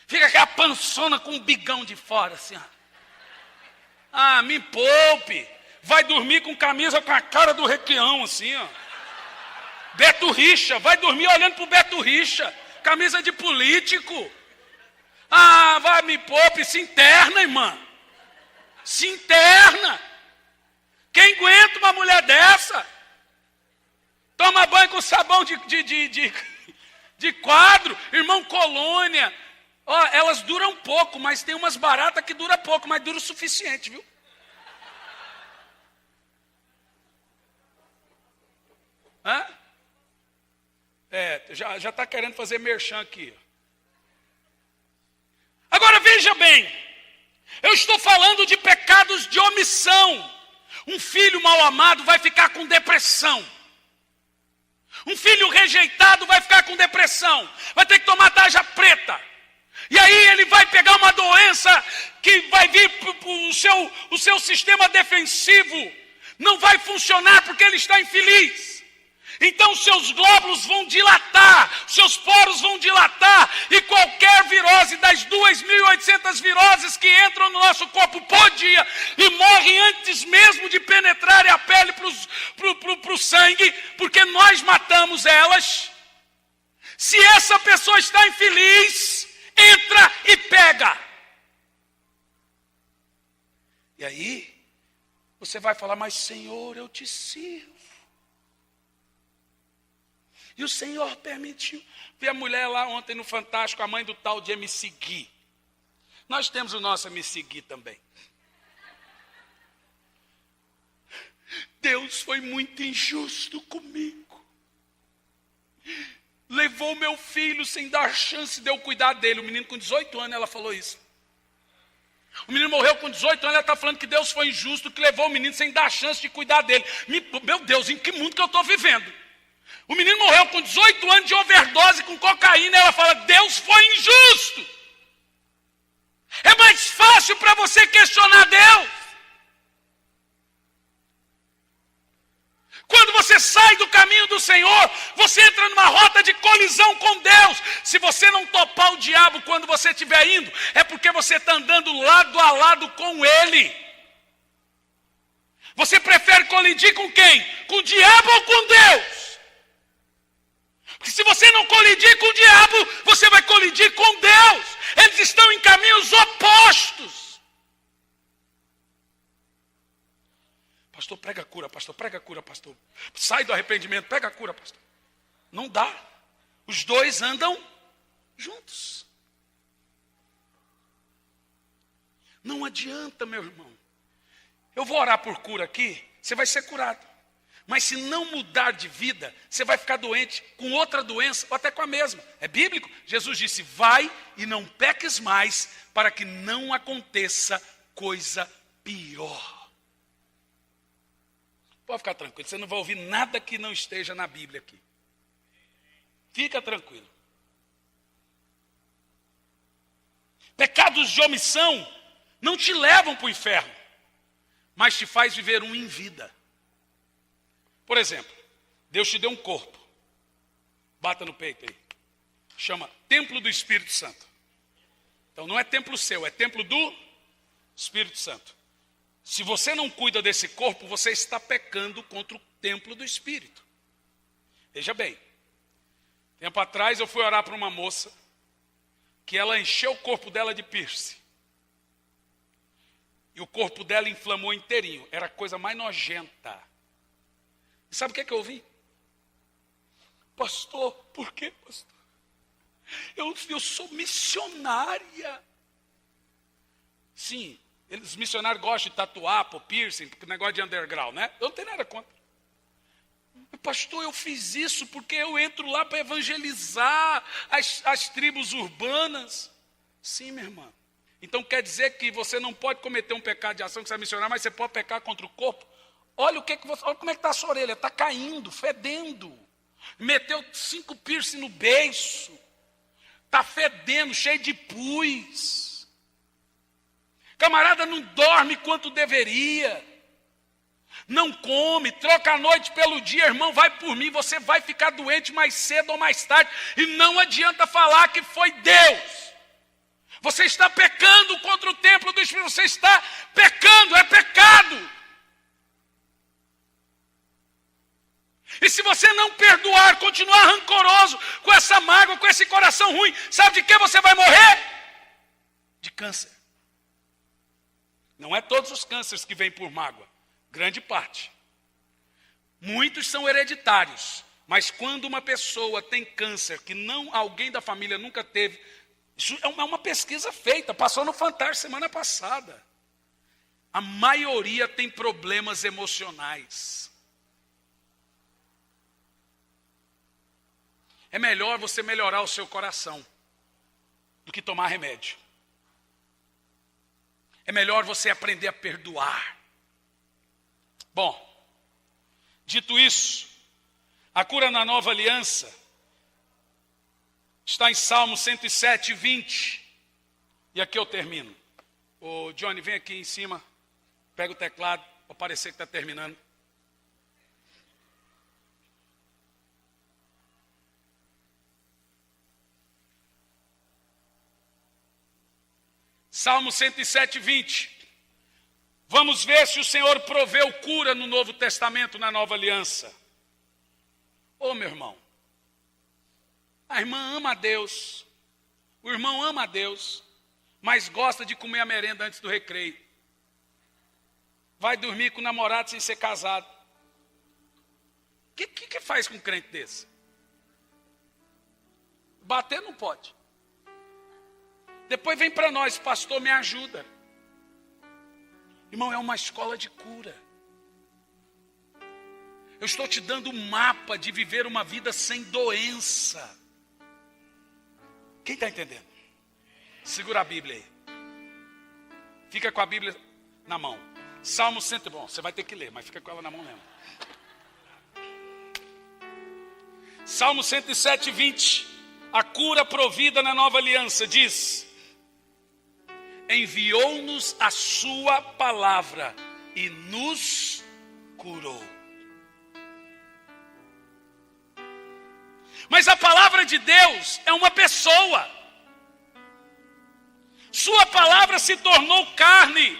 Fica aquela pançona com um bigão de fora, assim, ó. Ah, me poupe. Vai dormir com camisa com a cara do Requião, assim, ó. Beto Richa, vai dormir olhando pro Beto Richa. Camisa de político. Ah, vai, me poupe, se interna, irmã. Se interna. Quem aguenta uma mulher dessa? Toma banho com sabão de quadro. Irmão, colônia. Ó, elas duram pouco, mas tem umas baratas que duram pouco, mas duram o suficiente, viu? Hã? Já está querendo fazer merchan aqui. Agora veja bem, eu estou falando de pecados de omissão. Um filho mal amado vai ficar com depressão. Um filho rejeitado vai ficar com depressão. Vai ter que tomar tarja preta. E aí ele vai pegar uma doença que vai vir o seu sistema defensivo. Não vai funcionar porque ele está infeliz. Então seus glóbulos vão dilatar, seus poros vão dilatar, e qualquer virose das 2.800 viroses que entram no nosso corpo por dia e morrem antes mesmo de penetrarem a pele para o sangue, porque nós matamos elas. Se essa pessoa está infeliz, entra e pega. E aí, você vai falar, mas Senhor, eu te sirvo. E o Senhor permitiu. Vi a mulher lá ontem no Fantástico, a mãe do tal de MC Gui. Nós temos o nosso MC Gui também. Deus foi muito injusto comigo. Levou meu filho sem dar chance de eu cuidar dele. O menino com 18 anos, ela falou isso. O menino morreu com 18 anos, ela está falando que Deus foi injusto, que levou o menino sem dar chance de cuidar dele. Meu Deus, em que mundo que eu estou vivendo? O menino morreu com 18 anos de overdose com cocaína, e ela fala, Deus foi injusto. É mais fácil para você questionar Deus. Quando você sai do caminho do Senhor, você entra numa rota de colisão com Deus. Se você não topar o diabo quando você estiver indo, é porque você está andando lado a lado com ele. Você prefere colidir com quem? Com o diabo ou com Deus? Porque se você não colidir com o diabo, você vai colidir com Deus. Eles estão em caminhos opostos. Pastor, prega a cura, pastor, prega a cura, pastor. Sai do arrependimento, pega a cura, pastor. Não dá. Os dois andam juntos. Não adianta, meu irmão. Eu vou orar por cura aqui, você vai ser curado. Mas se não mudar de vida, você vai ficar doente com outra doença, ou até com a mesma. É bíblico? Jesus disse, vai e não peques mais, para que não aconteça coisa pior. Pode ficar tranquilo, você não vai ouvir nada que não esteja na Bíblia aqui. Fica tranquilo. Pecados de omissão não te levam para o inferno, mas te faz viver um em vida. Por exemplo, Deus te deu um corpo. Bata no peito aí. Chama Templo do Espírito Santo. Então não é templo seu, é templo do Espírito Santo. Se você não cuida desse corpo, você está pecando contra o templo do Espírito. Veja bem, tempo atrás eu fui orar para uma moça que ela encheu o corpo dela de piercing. E o corpo dela inflamou inteirinho. Era a coisa mais nojenta. E sabe o que eu ouvi? Pastor, por quê, pastor? Eu sou missionária. Sim. Os missionários gostam de tatuar, pôr piercing, porque negócio de underground, né? Eu não tenho nada contra. Pastor, eu fiz isso porque eu entro lá para evangelizar as tribos urbanas. Sim, minha irmã. Então quer dizer que você não pode cometer um pecado de ação que você é missionário, mas você pode pecar contra o corpo? Olha olha como é que está a sua orelha, está caindo, fedendo. Meteu 5 piercing no beiço. Está fedendo, cheio de pus. Camarada não dorme quanto deveria, não come, troca a noite pelo dia, irmão, vai por mim, você vai ficar doente mais cedo ou mais tarde, e não adianta falar que foi Deus. Você está pecando contra o templo do Espírito, você está pecando, é pecado. E se você não perdoar, continuar rancoroso, com essa mágoa, com esse coração ruim, sabe de que você vai morrer? De câncer. Não é todos os cânceres que vêm por mágoa, grande parte. Muitos são hereditários, mas quando uma pessoa tem câncer que alguém da família nunca teve, isso é uma pesquisa feita, passou no Fantástico semana passada. A maioria tem problemas emocionais. É melhor você melhorar o seu coração do que tomar remédio. É melhor você aprender a perdoar. Bom, dito isso, a cura na nova aliança está em Salmo 107, 20. E aqui eu termino. Ô Johnny, vem aqui em cima, pega o teclado, para parecer que está terminando. Salmo 107, 20. Vamos ver se o Senhor proveu cura no Novo Testamento, na Nova Aliança. Ô meu irmão, a irmã ama a Deus, o irmão ama a Deus, mas gosta de comer a merenda antes do recreio. Vai dormir com o namorado sem ser casado. O que faz com um crente desse? Bater não pode. Depois vem para nós, pastor, me ajuda. Irmão, é uma escola de cura. Eu estou te dando um mapa de viver uma vida sem doença. Quem está entendendo? Segura a Bíblia aí. Fica com a Bíblia na mão. Salmo 100, bom, você vai ter que ler, mas fica com ela na mão mesmo. Salmo 107, 20. A cura provida na Nova Aliança diz: enviou-nos a sua palavra e nos curou. Mas a palavra de Deus é uma pessoa. Sua palavra se tornou carne.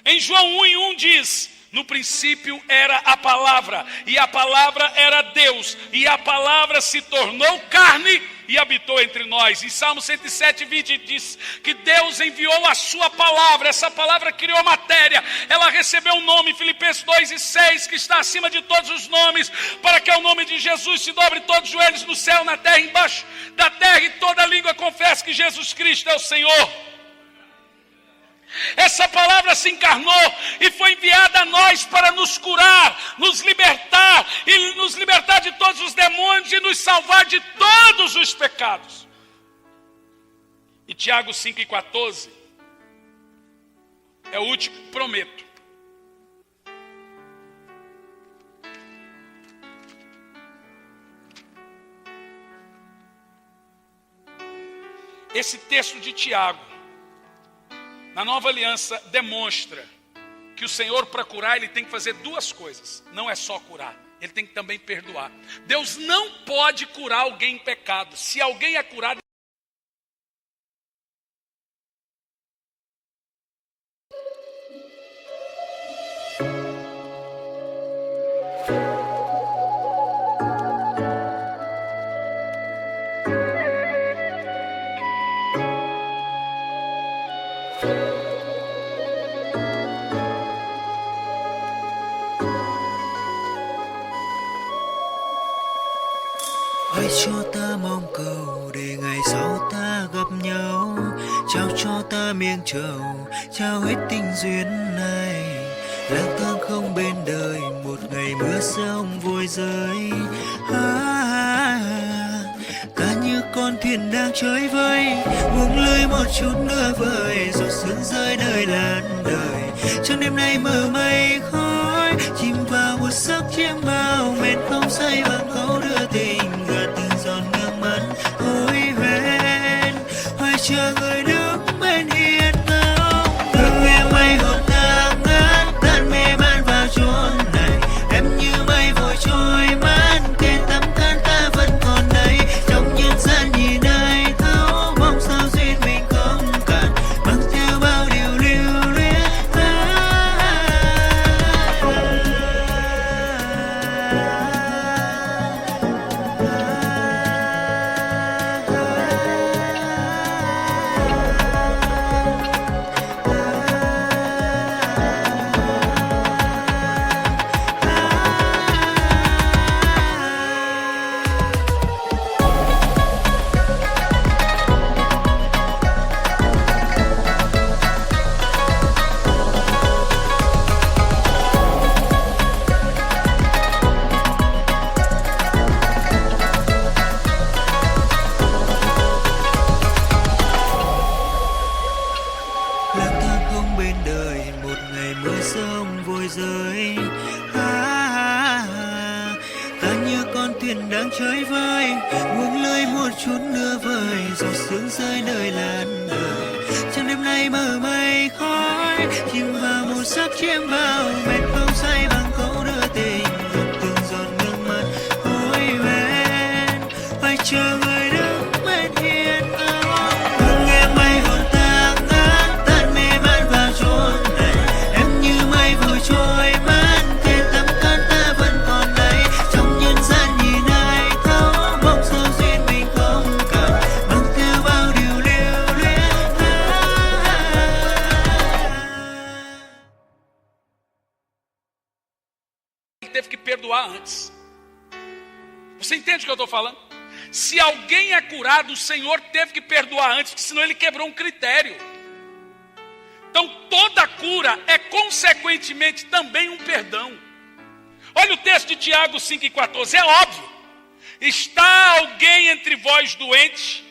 Em João 1:1 diz: no princípio era a palavra, e a palavra era Deus, e a palavra se tornou carne e habitou entre nós. Em Salmo 107, 20 diz que Deus enviou a sua palavra. Essa palavra criou a matéria. Ela recebeu um nome, Filipenses 2:6, que está acima de todos os nomes, para que ao nome de Jesus se dobre todos os joelhos no céu, na terra, embaixo da terra, e toda língua confesse que Jesus Cristo é o Senhor. Essa palavra se encarnou e foi enviada a nós para nos curar, nos libertar e nos libertar de todos os demônios e nos salvar de todos os pecados. E Tiago 5:14 é o último, prometo. Esse texto de Tiago, na Nova Aliança, demonstra que o Senhor, para curar, Ele tem que fazer duas coisas. Não é só curar, Ele tem que também perdoar. Deus não pode curar alguém em pecado. Se alguém é curado, hãy cho ta mong cầu để ngày sau ta gặp nhau, trao cho ta miếng trầu, trao hết tình duyên này. Lang thang không bên đời, một ngày mưa rông vội rơi. Ta như con thuyền đang trôi vơi, buông lơi một chút nữa vời, giọt sương rơi nơi làn đời. Trong đêm nay mờ mây khói, chìm vào một giấc chiêm bao, mệt không say bằng câu đưa tình, gạt từng giọt nước mắt hối hẹn, hoài chờ người đứng bên hiên ngang. Thương em mây hồn ta ngát, tan mê man vào chốn này, em như mây vội trôi mất, kề tấm thân ta vẫn còn đây. Trong nhân gian nhìn ai thấu, mong sao duyên mình không cạn, mang theo bao điều lưu luyến. Lang thang không bên đời, một ngày mưa rông vội rơi. Ta như con thuyền đang chơi vơi, buông lơi một chút nữa vời, giọt sương rơi nơi làn đời. Trong đêm nay mờ mây khói, chìm vào một giấc chiêm bao, mệt không say bằng câu đưa tình, gạt từng giọt nước mắt hối hẹn, hoài chờ người đứng bên hiên ngang. Thương em mây hồn ta ngát, ai vui trôi mát thêm tấm cơn ta vẫn còn đây trong nhân gian nhìn ai thấu mong sao duyên mình không cần mang theo bao điều lưu luyến. Ele teve que perdoar antes. Você entende o que eu estou falando? Se alguém é curado, o Senhor teve que perdoar antes, porque senão ele quebrou um critério. Então toda cura é consequentemente também um perdão. Olha o texto de Tiago 5,14, é óbvio. Está alguém entre vós doente?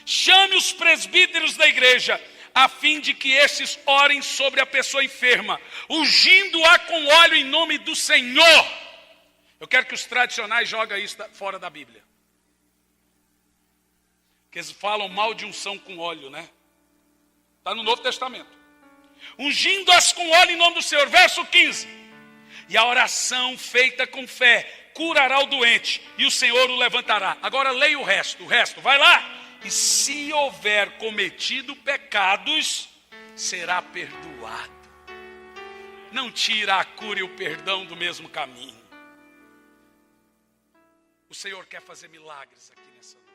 Chame os presbíteros da igreja, a fim de que estes orem sobre a pessoa enferma, ungindo-a com óleo em nome do Senhor. Eu quero que os tradicionais joguem isso fora da Bíblia. Que eles falam mal de unção com óleo, né? Está no Novo Testamento. Ungindo-as com óleo em nome do Senhor. Verso 15. E a oração feita com fé curará o doente, e o Senhor o levantará. Agora leia o resto, vai lá. E se houver cometido pecados, será perdoado. Não tira a cura e o perdão do mesmo caminho. O Senhor quer fazer milagres aqui nessa noite.